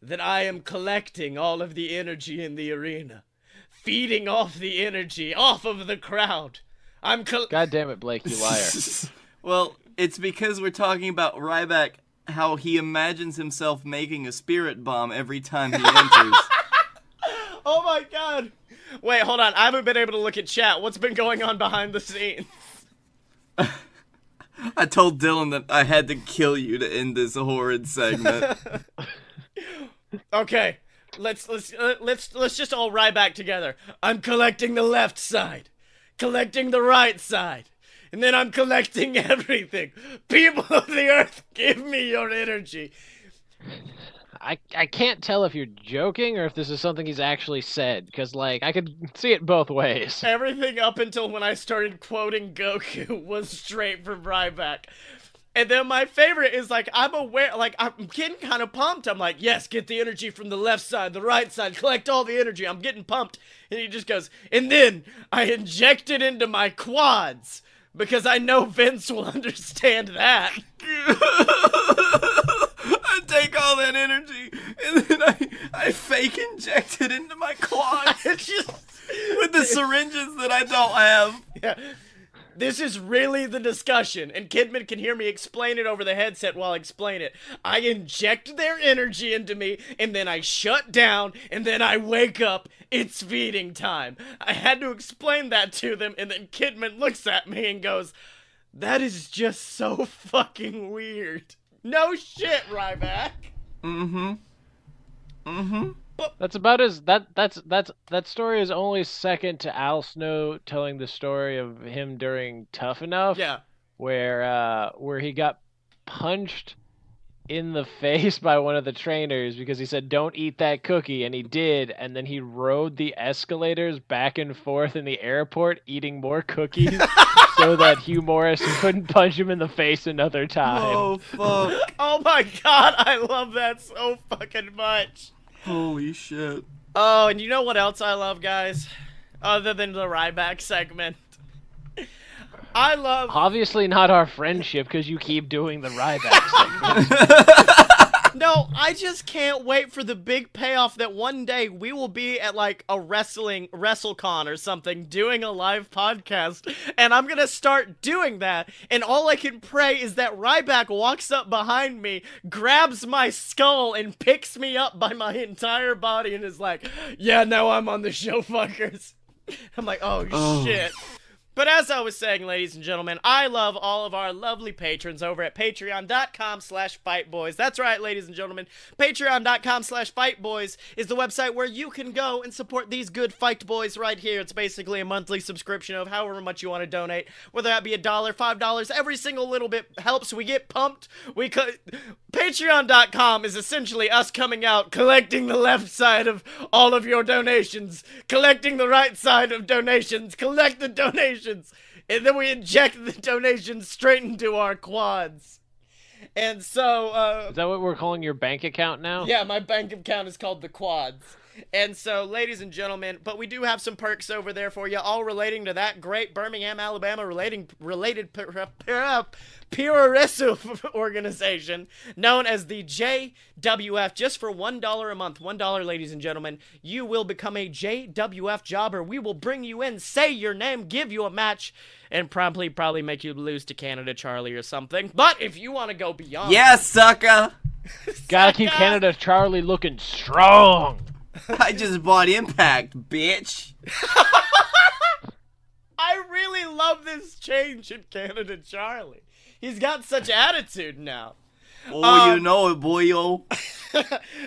that I am collecting all of the energy in the arena. Feeding off the energy off of the crowd. God damn it, Blake, you liar. Well, it's because we're talking about Ryback, how he imagines himself making a spirit bomb every time he enters. Oh my God. Wait, hold on. I haven't been able to look at chat. What's been going on behind the scenes? I told Dylan that I had to kill you to end this horrid segment. Okay. Let's just all Ryback together. I'm collecting the left side. Collecting the right side. And then I'm collecting everything. People of the earth, give me your energy. I can't tell if you're joking or if this is something he's actually said, because like I could see it both ways. Everything up until when I started quoting Goku was straight from Ryback. And then my favorite is like, I'm aware, like, I'm getting kind of pumped. I'm like, yes, get the energy from the left side, the right side, collect all the energy. I'm getting pumped. And he just goes, and then I inject it into my quads because I know Vince will understand that. I take all that energy and then I fake inject it into my quads It's just, with the syringes that I don't have. yeah. This is really the discussion, and Kidman can hear me explain it over the headset while I explain it. I inject their energy into me, and then I shut down, and then I wake up. It's feeding time. I had to explain that to them, and then Kidman looks at me and goes, that is just so fucking weird. No shit, Ryback. Mm-hmm. Mm-hmm. That's about as that story is only second to Al Snow telling the story of him during Tough Enough. Yeah. Where he got punched in the face by one of the trainers because he said don't eat that cookie, and he did, and then he rode the escalators back and forth in the airport eating more cookies so that Hugh Morris couldn't punch him in the face another time. Oh, fuck. Oh my god, I love that so fucking much. Holy shit. Oh, and you know what else I love, guys? Other than the Ryback segment. I love... Obviously not our friendship, because you keep doing the Ryback segment. No, I just can't wait for the big payoff that one day we will be at like a WrestleCon or something doing a live podcast, and I'm gonna start doing that, and all I can pray is that Ryback walks up behind me, grabs my skull, and picks me up by my entire body and is like, yeah, now I'm on the show, fuckers. I'm like, oh. Shit. But as I was saying, ladies and gentlemen, I love all of our lovely patrons over at patreon.com/fightboys. That's right, ladies and gentlemen. Patreon.com/fightboys is the website where you can go and support these good fight boys right here. It's basically a monthly subscription of however much you want to donate, whether that be $1, $5, every single little bit helps. We get pumped. Patreon.com is essentially us coming out, collecting the left side of all of your donations, collecting the right side of donations, collect the donations, and then we inject the donations straight into our quads. And so, is that what we're calling your bank account now? Yeah, my bank account is called the Quads. And so, ladies and gentlemen, but we do have some perks over there for you, all relating to that great Birmingham, Alabama related Puroresu organization known as the JWF. Just for $1 a month, $1, ladies and gentlemen, you will become a JWF jobber. We will bring you in, say your name, give you a match, and probably make you lose to Canada Charlie or something. But if you want to go beyond... Yeah, sucker! Gotta keep Canada Charlie looking strong! I just bought Impact, bitch. I really love this change in Canada Charlie. He's got such attitude now. Oh, you know it, boyo.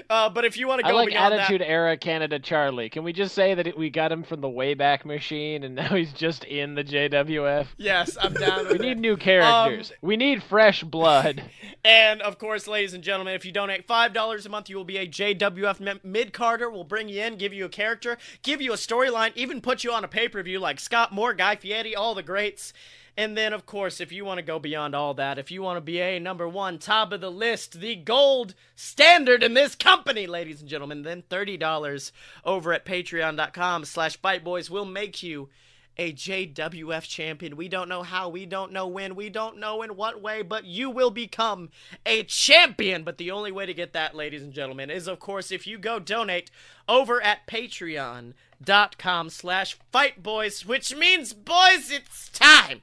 But if you want to go I like beyond Attitude that... Era Canada Charlie. Can we just say that we got him from the Wayback Machine and now he's just in the JWF? Yes, I'm down with We need new characters. We need fresh blood. And, of course, ladies and gentlemen, if you donate $5 a month, you will be a JWF mid-carder. We'll bring you in, give you a character, give you a storyline, even put you on a pay-per-view like Scott Moore, Guy Fieri, all the greats. And then, of course, if you want to go beyond all that, if you want to be a number one, top of the list, the gold standard in this company, ladies and gentlemen, then $30 over at patreon.com/fightboys will make you a JWF champion. We don't know how, we don't know when, we don't know in what way, but you will become a champion. But the only way to get that, ladies and gentlemen, is, of course, if you go donate over at patreon.com/fightboys, which means, boys, it's time.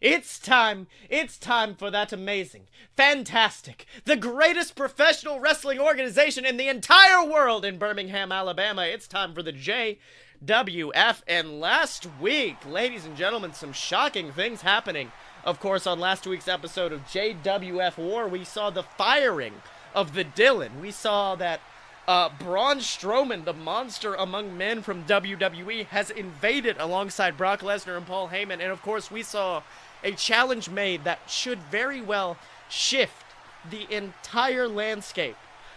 It's time for that amazing, fantastic, the greatest professional wrestling organization in the entire world in Birmingham, Alabama. It's time for the JWF. And last week, ladies and gentlemen, some shocking things happening. Of course, on last week's episode of JWF War, we saw the firing of the Dylan. We saw that Braun Strowman, the monster among men from WWE, has invaded alongside Brock Lesnar and Paul Heyman. And of course, we saw a challenge made that should very well shift the entire landscape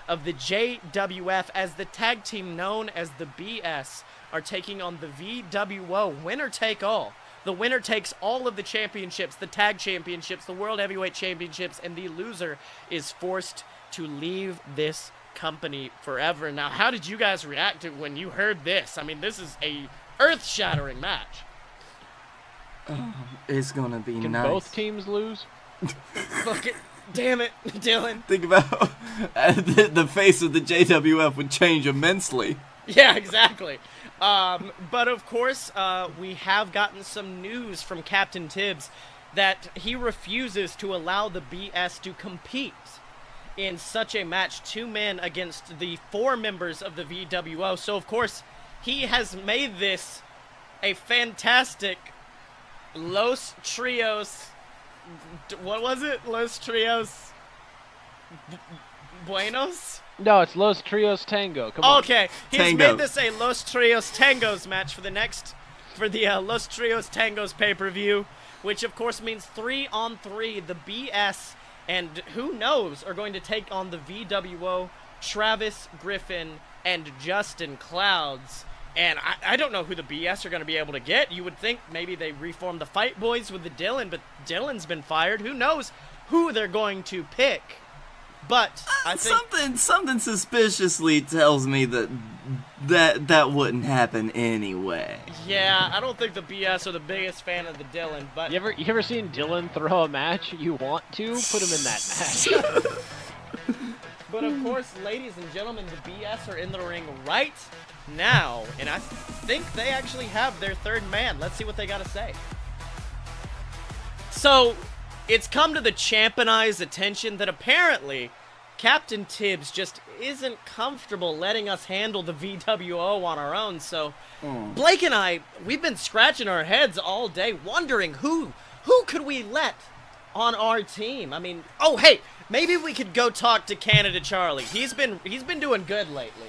of the JWF as the tag team known as the BS are taking on the VWO. Winner take all. The winner takes all of the championships, the tag championships, the world heavyweight championships, and the loser is forced to leave this company forever. Now, how did you guys react to when you heard this? I mean, this is a earth-shattering match. It's gonna be Can nice. both teams lose? Fuck it. Damn it, Dylan. Think about the face of the JWF would change immensely. Yeah, exactly. But of course, we have gotten some news from Captain Tibbs that he refuses to allow the BS to compete in such a match, 2 men against the 4 members of the VWO. So of course, he has made this a fantastic Los Trios. What was it? Los Trios Buenos? No, it's Los Trios Tango. Come on. Okay, he's Tango. made this a Los Trios Tangos match for the Los Trios Tangos pay-per-view, which of course means 3-on-3. The BS and who knows are going to take on the VWO, Travis Griffin and Justin Clouds. And I don't know who the BS are going to be able to get. You would think maybe they reform the Fight Boys with the Dylan, but Dylan's been fired. Who knows who they're going to pick? But I think something suspiciously tells me that wouldn't happen anyway. yeah, I don't think the BS are the biggest fan of the Dylan, but You ever seen Dylan throw a match you want to? Put him in that match. But of course, ladies and gentlemen, the BS are in the ring right now, and I think they actually have their 3rd man. Let's see what they got to say. So, it's come to the Champ and I's attention that apparently Captain Tibbs just isn't comfortable letting us handle the VWO on our own. So, Blake and I, we've been scratching our heads all day wondering who could we let on our team. I mean, oh hey, maybe we could go talk to Canada Charlie. He's been doing good lately.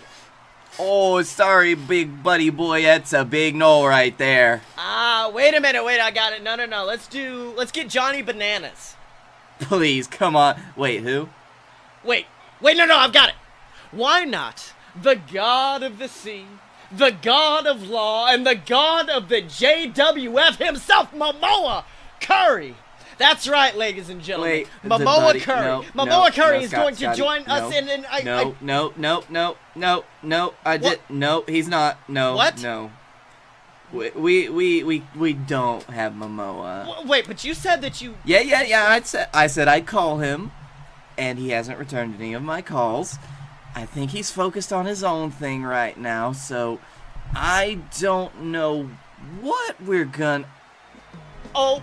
Oh, sorry, big buddy boy. That's a big no right there. Wait a minute. Wait, I got it. No. Let's get Johnny Bananas. Please, come on. Wait, who? Wait, no, I've got it. Why not the god of the sea, the god of law, and the god of the JWF himself, Momoa Curry? That's right, ladies and gentlemen. Wait, Momoa buddy, Curry. no, Momoa Curry is Scott, going to Scotty, join us in. No. No, he's not. No. What? No. We don't have Momoa. Wait, but you said that you. Yeah. I said I'd call him, and he hasn't returned any of my calls. I think he's focused on his own thing right now, so I don't know what we're gonna. Oh.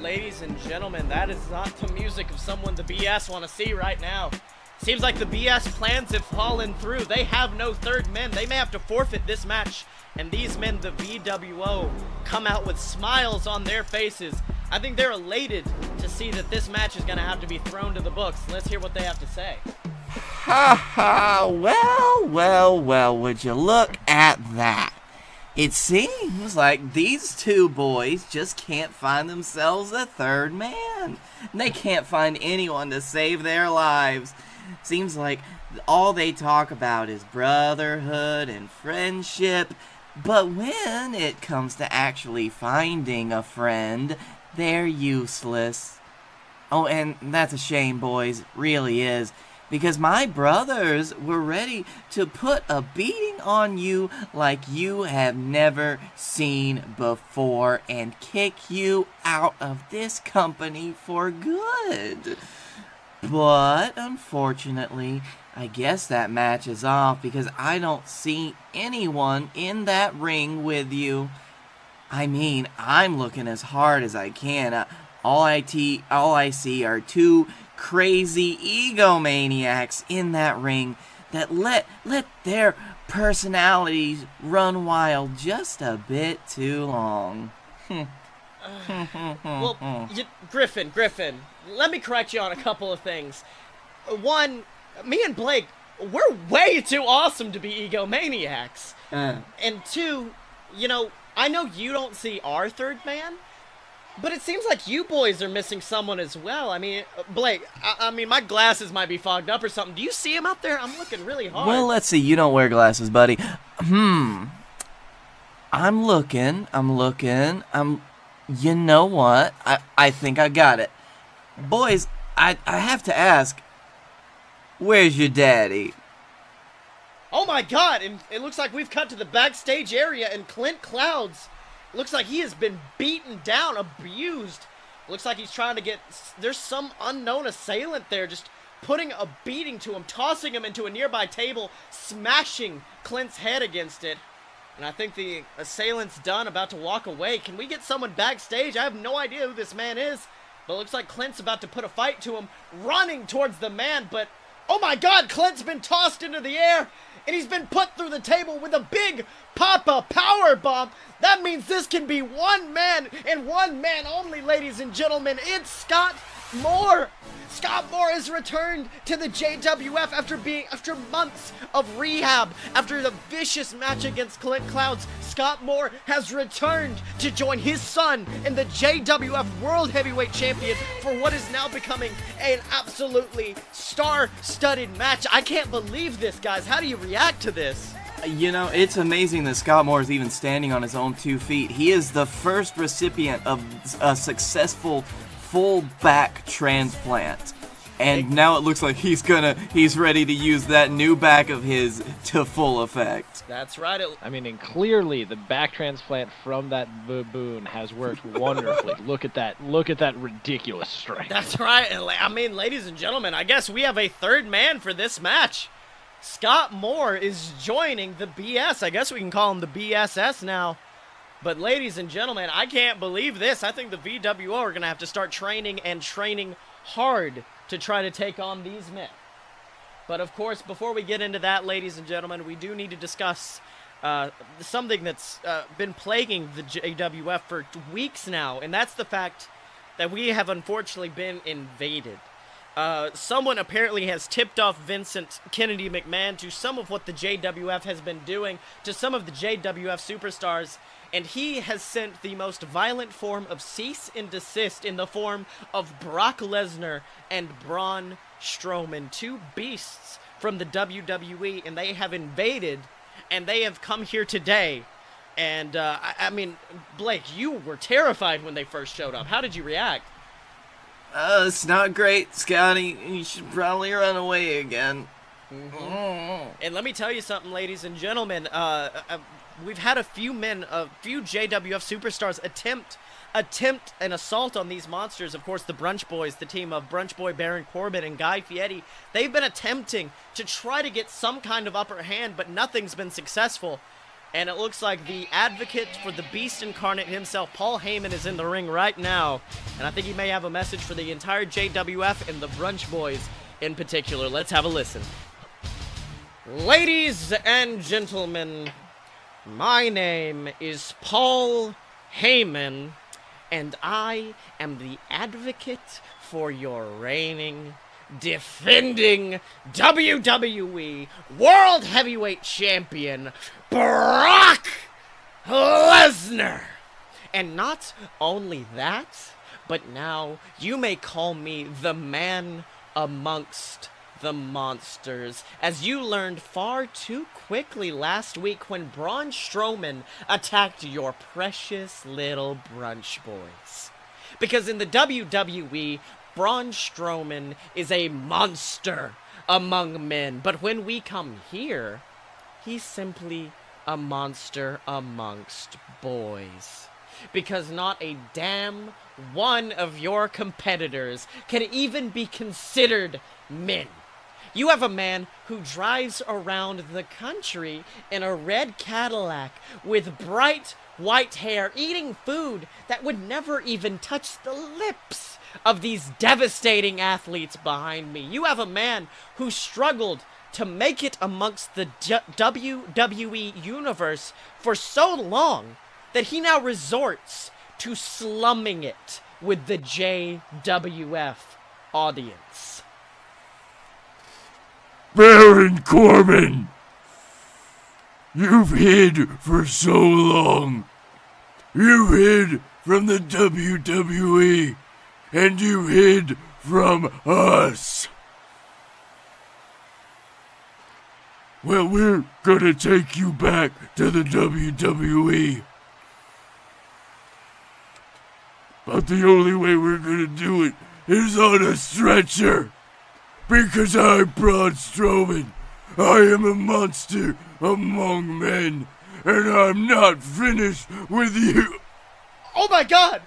Ladies and gentlemen, that is not the music of someone the BS want to see right now. Seems like the BS plans have fallen through. They have no 3rd men. They may have to forfeit this match. And these men, the VWO, come out with smiles on their faces. I think they're elated to see that this match is going to have to be thrown to the books. Let's hear what they have to say. Ha ha, well, would you look at that? It seems like these 2 boys just can't find themselves a 3rd man. They can't find anyone to save their lives. Seems like all they talk about is brotherhood and friendship, but when it comes to actually finding a friend, they're useless. Oh, and that's a shame, boys, really is. Because my brothers were ready to put a beating on you like you have never seen before and kick you out of this company for good. But unfortunately, I guess that match is off because I don't see anyone in that ring with you. I mean, I'm looking as hard as I can. All I see are 2 crazy egomaniacs in that ring that let their personalities run wild just a bit too long. Well, Griffin, let me correct you on a couple of things. One, me and Blake, we're way too awesome to be egomaniacs. And 2, I know you don't see our 3rd man, But it seems like you boys are missing someone as well. I mean, Blake, I mean, my glasses might be fogged up or something. Do you see him out there? I'm looking really hard. Well, let's see. You don't wear glasses, buddy. I'm looking. You know what? I think I got it. Boys, I have to ask, where's your daddy? Oh my god, and it looks like we've cut to the backstage area, and Clint Clouds looks like he has been beaten down, abused. Looks like he's trying to get... There's some unknown assailant there just putting a beating to him, tossing him into a nearby table, smashing Clint's head against it. And I think the assailant's done, about to walk away. Can we get someone backstage? I have no idea who this man is. But it looks like Clint's about to put a fight to him, running towards the man, but... Oh my god, Clint's been tossed into the air, and he's been put through the table with a big Papa power bomb. That means this can be one man, and one man only, ladies and gentlemen. It's Scott Moore. Scott Moore has returned to the JWF after months of rehab. After the vicious match against Clint Clouds, Scott Moore has returned to join his son in the JWF World Heavyweight Champion for what is now becoming an absolutely star-studded match. I can't believe this, guys. How do you react to this? You know, it's amazing that Scott Moore is even standing on his own 2 feet. He is the first recipient of a successful full back transplant. And now it looks like he's ready to use that new back of his to full effect. That's right. I mean, and clearly the back transplant from that baboon has worked wonderfully. Look at that ridiculous strength. That's right. I mean, ladies and gentlemen, I guess we have a third man for this match. Scott Moore is joining the BS. I guess we can call him the BSS now. But ladies and gentlemen, I can't believe this. I think the VWO are going to have to start training and training hard to try to take on these men. But of course, before we get into that, ladies and gentlemen, we do need to discuss something that's been plaguing the JWF for weeks now, and that's the fact that we have unfortunately been invaded. Someone apparently has tipped off Vincent Kennedy McMahon to some of what the JWF has been doing to some of the JWF superstars, and he has sent the most violent form of cease and desist in the form of Brock Lesnar and Braun Strowman, 2 beasts from the WWE, and they have invaded, and they have come here today. And, I mean, Blake, you were terrified when they first showed up. How did you react? It's not great, Scotty. You should probably run away again. And let me tell you something, ladies and gentlemen. We've had a few JWF superstars attempt an assault on these monsters. Of course, the Brunch Boys, the team of Brunch Boy Baron Corbin and Guy Fieri, they've been attempting to try to get some kind of upper hand, but nothing's been successful. And it looks like the advocate for the Beast Incarnate himself, Paul Heyman, is in the ring right now. And I think he may have a message for the entire JWF and the Brunch Boys in particular. Let's have a listen. Ladies and gentlemen, my name is Paul Heyman, and I am the advocate for your reigning, defending WWE World Heavyweight Champion, Brock Lesnar. And not only that, but now you may call me the man amongst the monsters, as you learned far too quickly last week when Braun Strowman attacked your precious little Brunch Boys. Because in the WWE, Braun Strowman is a monster among men, but when we come here, he's simply a monster amongst boys. Because not a damn one of your competitors can even be considered men. You have a man who drives around the country in a red Cadillac with bright white hair, eating food that would never even touch the lips of these devastating athletes behind me. You have a man who struggled to make it amongst the WWE universe for so long that he now resorts to slumming it with the JWF audience. Baron Corbin! You've hid for so long. You've hid from the WWE, and you hid from us. Well, we're gonna take you back to the WWE. But the only way we're gonna do it is on a stretcher. Because I'm Braun Strowman. I am a monster among men. And I'm not finished with you. Oh my god!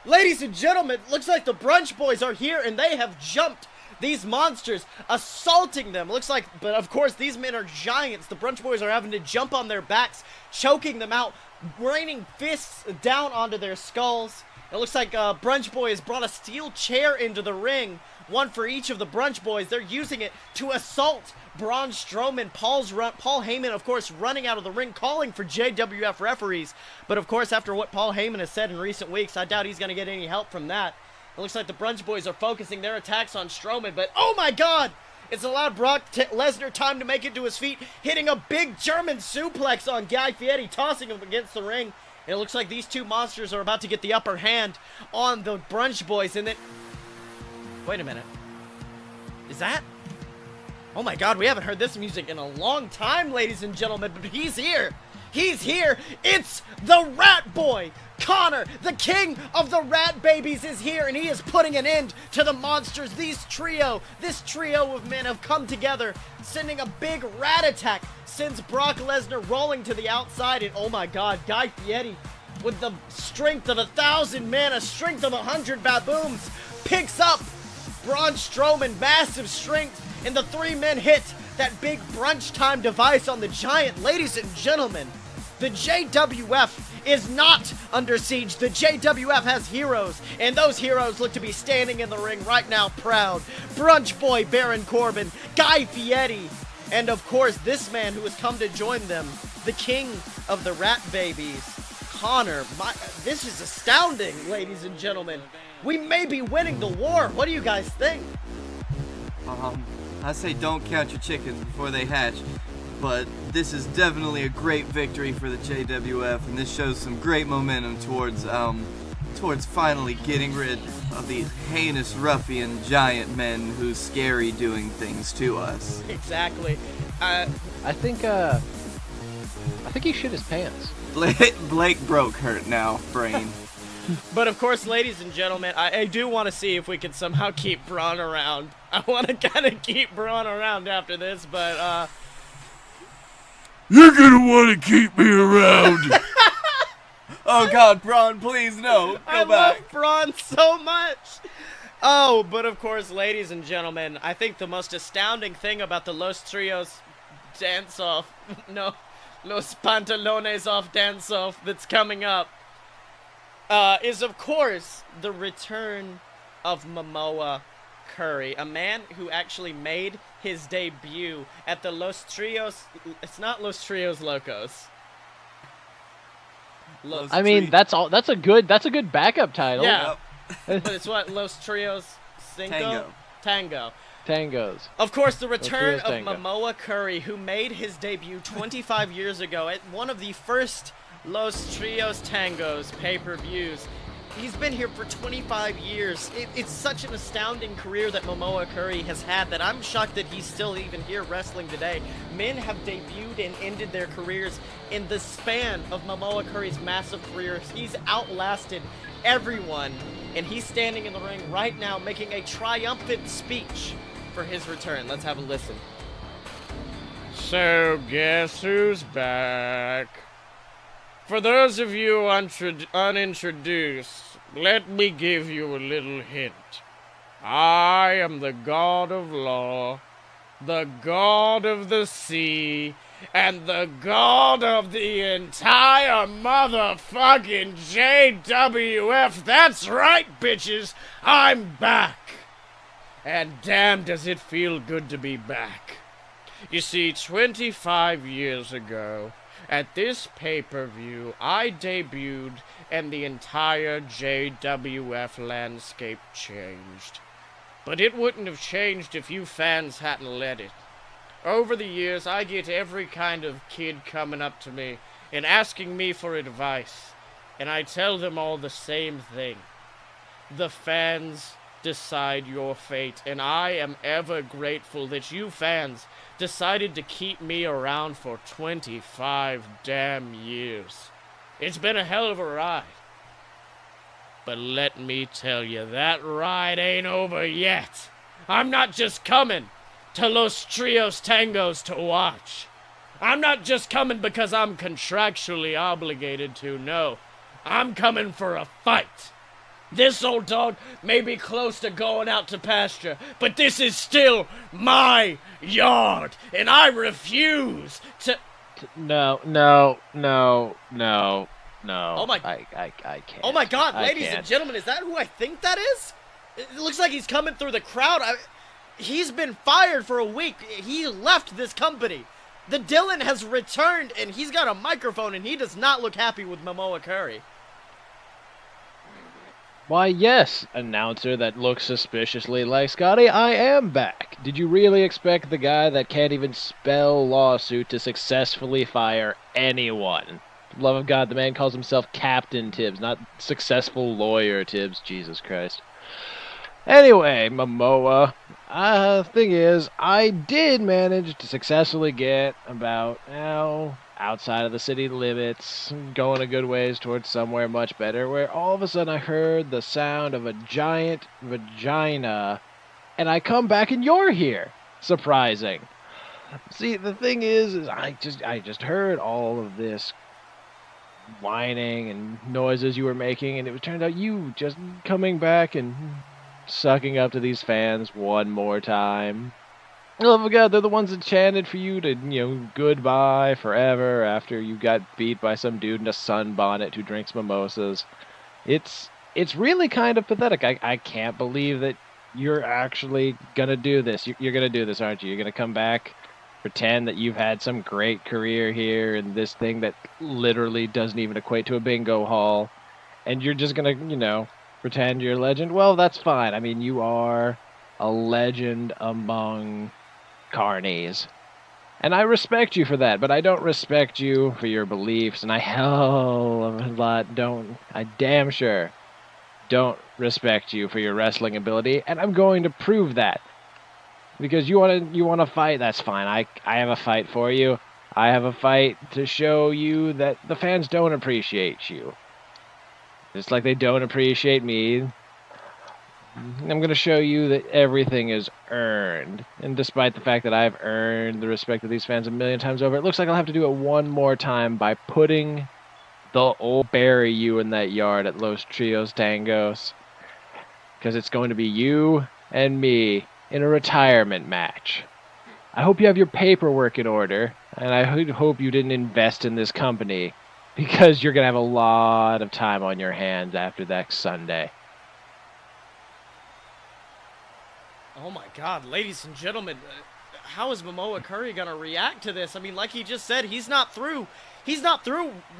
Ladies and gentlemen, looks like the Brunch Boys are here and they have jumped these monsters, assaulting them. Looks like, but of course these men are giants. The Brunch Boys are having to jump on their backs, choking them out, raining fists down onto their skulls. It looks like Brunch Boys brought a steel chair into the ring, one for each of the Brunch Boys. They're using it to assault Braun Strowman. Paul Heyman, of course, running out of the ring, calling for JWF referees. But of course, after what Paul Heyman has said in recent weeks, I doubt he's going to get any help from that. It looks like the Brunch Boys are focusing their attacks on Strowman, but oh my god! It's allowed Brock Lesnar time to make it to his feet, hitting a big German suplex on Guy Fieri, tossing him against the ring. And it looks like these two monsters are about to get the upper hand on the Brunch Boys, and then... Wait a minute. Is that... Oh my god, we haven't heard this music in a long time, ladies and gentlemen, but he's here! He's here! It's the Rat Boy! Connor, the king of the Rat Babies, is here, and he is putting an end to the monsters. This trio of men have come together, sending a big rat attack, sends Brock Lesnar rolling to the outside, and oh my god, Guy Fieri, with the strength of 1,000 men, a strength of 100 baboons, picks up Braun Strowman, massive strength, and the three men hit that big brunch time device on the giant. Ladies and gentlemen, the JWF is not under siege. The JWF has heroes, and those heroes look to be standing in the ring right now proud. Brunch Boy Baron Corbin, Guy Fieri, and of course this man who has come to join them, the king of the Rat Babies, Connor. This is astounding, ladies and gentlemen. We may be winning the war. What do you guys think? I say don't count your chickens before they hatch. But this is definitely a great victory for the JWF, and this shows some great momentum towards finally getting rid of these heinous ruffian giant men who's scary doing things to us. Exactly. I think he shit his pants. Blake broke hurt now, brain. But of course, ladies and gentlemen, I do want to see if we can somehow keep Braun around. I want to kind of keep Braun around after this, but You're gonna want to keep me around. Oh god, Braun, please no. I Go back. love Braun so much. Oh, but of course, ladies and gentlemen, I think the most astounding thing about the Los Trios dance-off, no, Los Pantalones off dance-off that's coming up, is of course the return of Momoa Curry, a man who actually made his debut at the Los Trios. It's not Los Trios Locos. I mean, that's a good backup title. Yeah, but it's what, Los Trios Cinco? Tango. Tangos. Of course, the return of Tango. Momoa Curry, who made his debut 25 years ago at one of the first Los Trios Tangos pay-per-views. He's been here for 25 years. It's such an astounding career that Momoa Curry has had that I'm shocked that he's still even here wrestling today. Men have debuted and ended their careers in the span of Momoa Curry's massive career. He's outlasted everyone, and he's standing in the ring right now making a triumphant speech for his return. Let's have a listen. So, guess who's back? For those of you unintroduced, let me give you a little hint. I am the god of law, the god of the sea, and the god of the entire motherfucking JWF. That's right, bitches! I'm back! And damn does it feel good to be back. You see, 25 years ago, at this pay-per-view, I debuted and the entire JWF landscape changed. But it wouldn't have changed if you fans hadn't let it. Over the years, I get every kind of kid coming up to me and asking me for advice. and I tell them all the same thing. The fans decide your fate, and I am ever grateful that you fans decided to keep me around for 25 damn years. It's been a hell of a ride. But let me tell you, that ride ain't over yet. I'm not just coming to Los Trios Tangos to watch. I'm not just coming because I'm contractually obligated to, no. I'm coming for a fight. This old dog may be close to going out to pasture, but this is still my yard, and I refuse to... No. Oh my... I can't. Oh my God, ladies can't. and gentlemen, is that who I think that is? It looks like he's coming through the crowd. He's been fired for a week. He left this company. The Dylan has returned, and he's got a microphone, and he does not look happy with Momoa Curry. Why, yes, announcer that looks suspiciously like Scotty, I am back. Did you really expect the guy that can't even spell lawsuit to successfully fire anyone? For the love of God, the man calls himself Captain Tibbs, not successful lawyer Tibbs. Jesus Christ. Anyway, Momoa, thing is, I did manage to successfully get about, outside of the city limits, going a good ways towards somewhere much better, where all of a sudden I heard the sound of a giant vagina, and I come back and you're here. Surprising. See, the thing is I just heard all of this whining and noises you were making, and it turned out you just coming back and sucking up to these fans one more time. Oh my God, they're the ones that chanted for you to, goodbye forever after you got beat by some dude in a sunbonnet who drinks mimosas. It's really kind of pathetic. I can't believe that you're actually gonna do this. You're gonna do this, aren't you? You're gonna come back, pretend that you've had some great career here in this thing that literally doesn't even equate to a bingo hall, and you're just gonna, pretend you're a legend. Well, that's fine. I mean, you are a legend among carnies. And I respect you for that, but I don't respect you for your beliefs, and I damn sure don't respect you for your wrestling ability, and I'm going to prove that. Because you want to fight, that's fine. I have a fight for you. I have a fight to show you that the fans don't appreciate you. Just like they don't appreciate me. I'm going to show you that everything is earned. And despite the fact that I've earned the respect of these fans a million times over, it looks like I'll have to do it one more time by putting bury you in that yard at Los Trios Tangos. Because it's going to be you and me in a retirement match. I hope you have your paperwork in order, and I hope you didn't invest in this company, because you're going to have a lot of time on your hands after that Sunday. Oh my God, ladies and gentlemen, how is Momoa Curry gonna react to this? I mean, like he just said, he's not through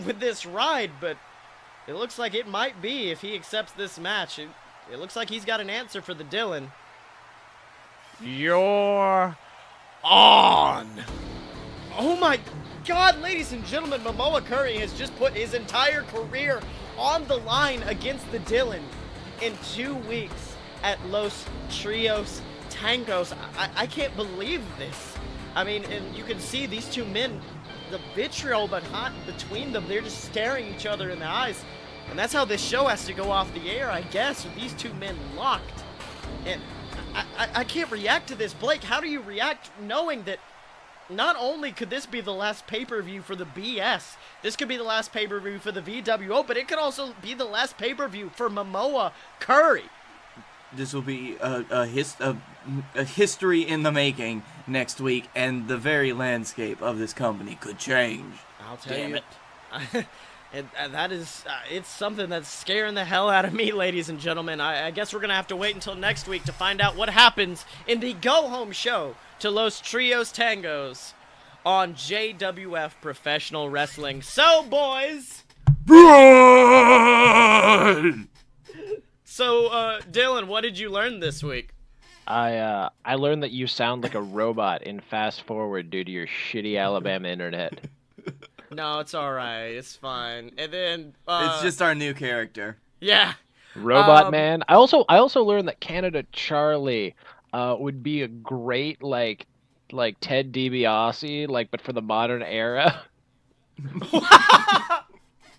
with this ride, but it looks like it might be if he accepts this match. It looks like he's got an answer for the Dylan. You're on. Oh my God, ladies and gentlemen, Momoa Curry has just put his entire career on the line against the Dylan in 2 weeks at Los Trios Tangos. I can't believe this. I mean, and you can see these two men, the vitriol between them, they're just staring each other in the eyes. And that's how this show has to go off the air, I guess, with these two men locked. And I can't react to this. Blake, how do you react knowing that not only could this be the last pay-per-view for the BS, this could be the last pay-per-view for the VWO, but it could also be the last pay-per-view for Momoa Curry. This will be a history in the making next week, and the very landscape of this company could change. I'll tell Damn you. it. And that is, it's something that's scaring the hell out of me, ladies and gentlemen. I guess we're going to have to wait until next week to find out what happens in the go-home show to Los Trios Tangos on JWF Professional Wrestling. So, boys. Run! So, Dylan, what did you learn this week? I learned that you sound like a robot in Fast Forward due to your shitty Alabama internet. No, it's all right. It's fine. And then It's just our new character. yeah. Robot Man. I also learned that Canada Charlie would be a great like Ted DiBiase, like but for the modern era.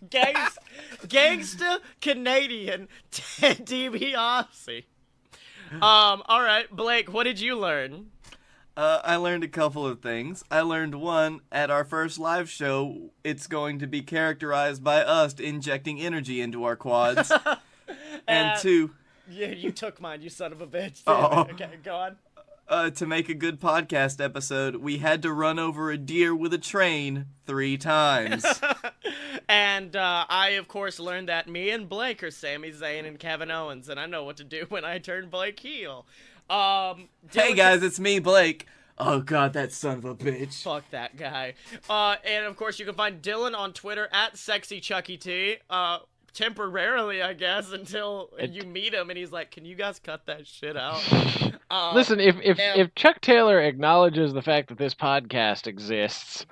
Gangsta Canadian Ted DiBiase. All right, Blake, what did you learn? I learned a couple of things. I learned one, at our first live show, it's going to be characterized by us injecting energy into our quads. And two... Yeah, you took mine, you son of a bitch. Oh. Okay, go on. To make a good podcast episode, we had to run over a deer with a train 3 times. And I, of course, learned that me and Blake are Sami Zayn and Kevin Owens, and I know what to do when I turn Blake heel. Hey guys, it's me, Blake. Oh god, that son of a bitch. Fuck that guy. And of course, you can find Dylan on Twitter at SexyChuckyT. Temporarily, I guess, until you meet him and he's like, "Can you guys cut that shit out?" Listen, if Chuck Taylor acknowledges the fact that this podcast exists,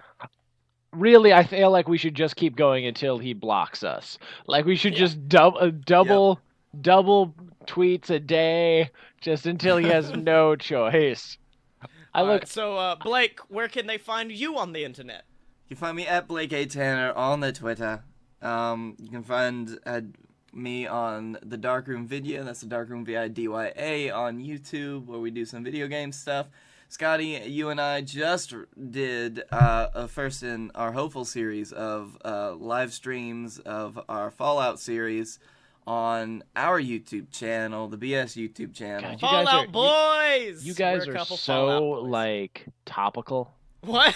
really, I feel like we should just keep going until he blocks us. Like we should just double tweets a day, just until he has no choice. So, Blake, where can they find you on the internet? You can find me at Blake A. Tanner on the Twitter. You can find me on the Darkroom Video. That's the Darkroom VIDYA on YouTube, where we do some video game stuff. Scotty, you and I just did a first in our Hopeful series of live streams of our Fallout series on our YouTube channel, the BS YouTube channel. God, Fallout Boys! You guys We're a are couple so, Fallout Boys. like, topical. What?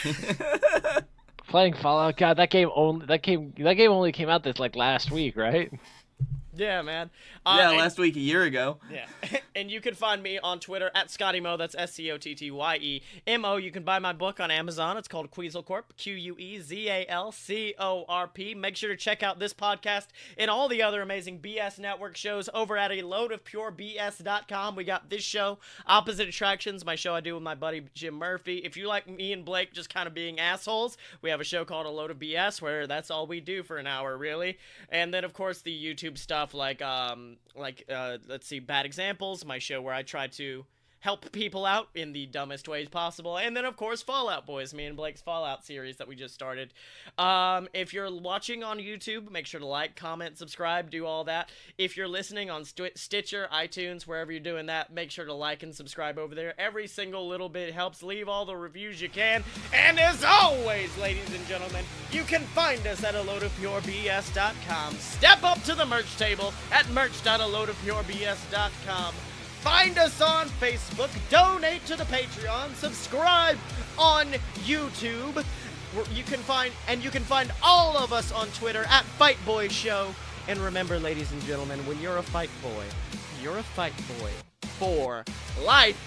Playing Fallout, God, that game only came out this, like, last week, right? Yeah, man. Last week, a year ago. Yeah. And you can find me on Twitter at ScottyMo. That's SCOTTYEMO. You can buy my book on Amazon. It's called Quetzalcorp, QUEZALCORP. Make sure to check out this podcast and all the other amazing BS Network shows over at aloadofpurebs.com. We got this show, Opposite Attractions, my show I do with my buddy Jim Murphy. If you like me and Blake just kind of being assholes, we have a show called A Load of BS where that's all we do for an hour, really. And then, of course, the YouTube stuff like let's see, Bad Examples, my show where I try to help people out in the dumbest ways possible. And then, of course, Fallout Boys, me and Blake's Fallout series that we just started. If you're watching on YouTube, make sure to like, comment, subscribe, do all that. If you're listening on Stitcher, iTunes, wherever you're doing that, make sure to like and subscribe over there. Every single little bit helps. Leave all the reviews you can. And as always, ladies and gentlemen, you can find us at aloadofpurebs.com. Step up to the merch table at merch.aloadofpurebs.com. Find us on Facebook, donate to the Patreon, subscribe on YouTube. You can find all of us on Twitter at Fight Boy Show. And remember, ladies and gentlemen, when you're a fight boy, you're a fight boy for life.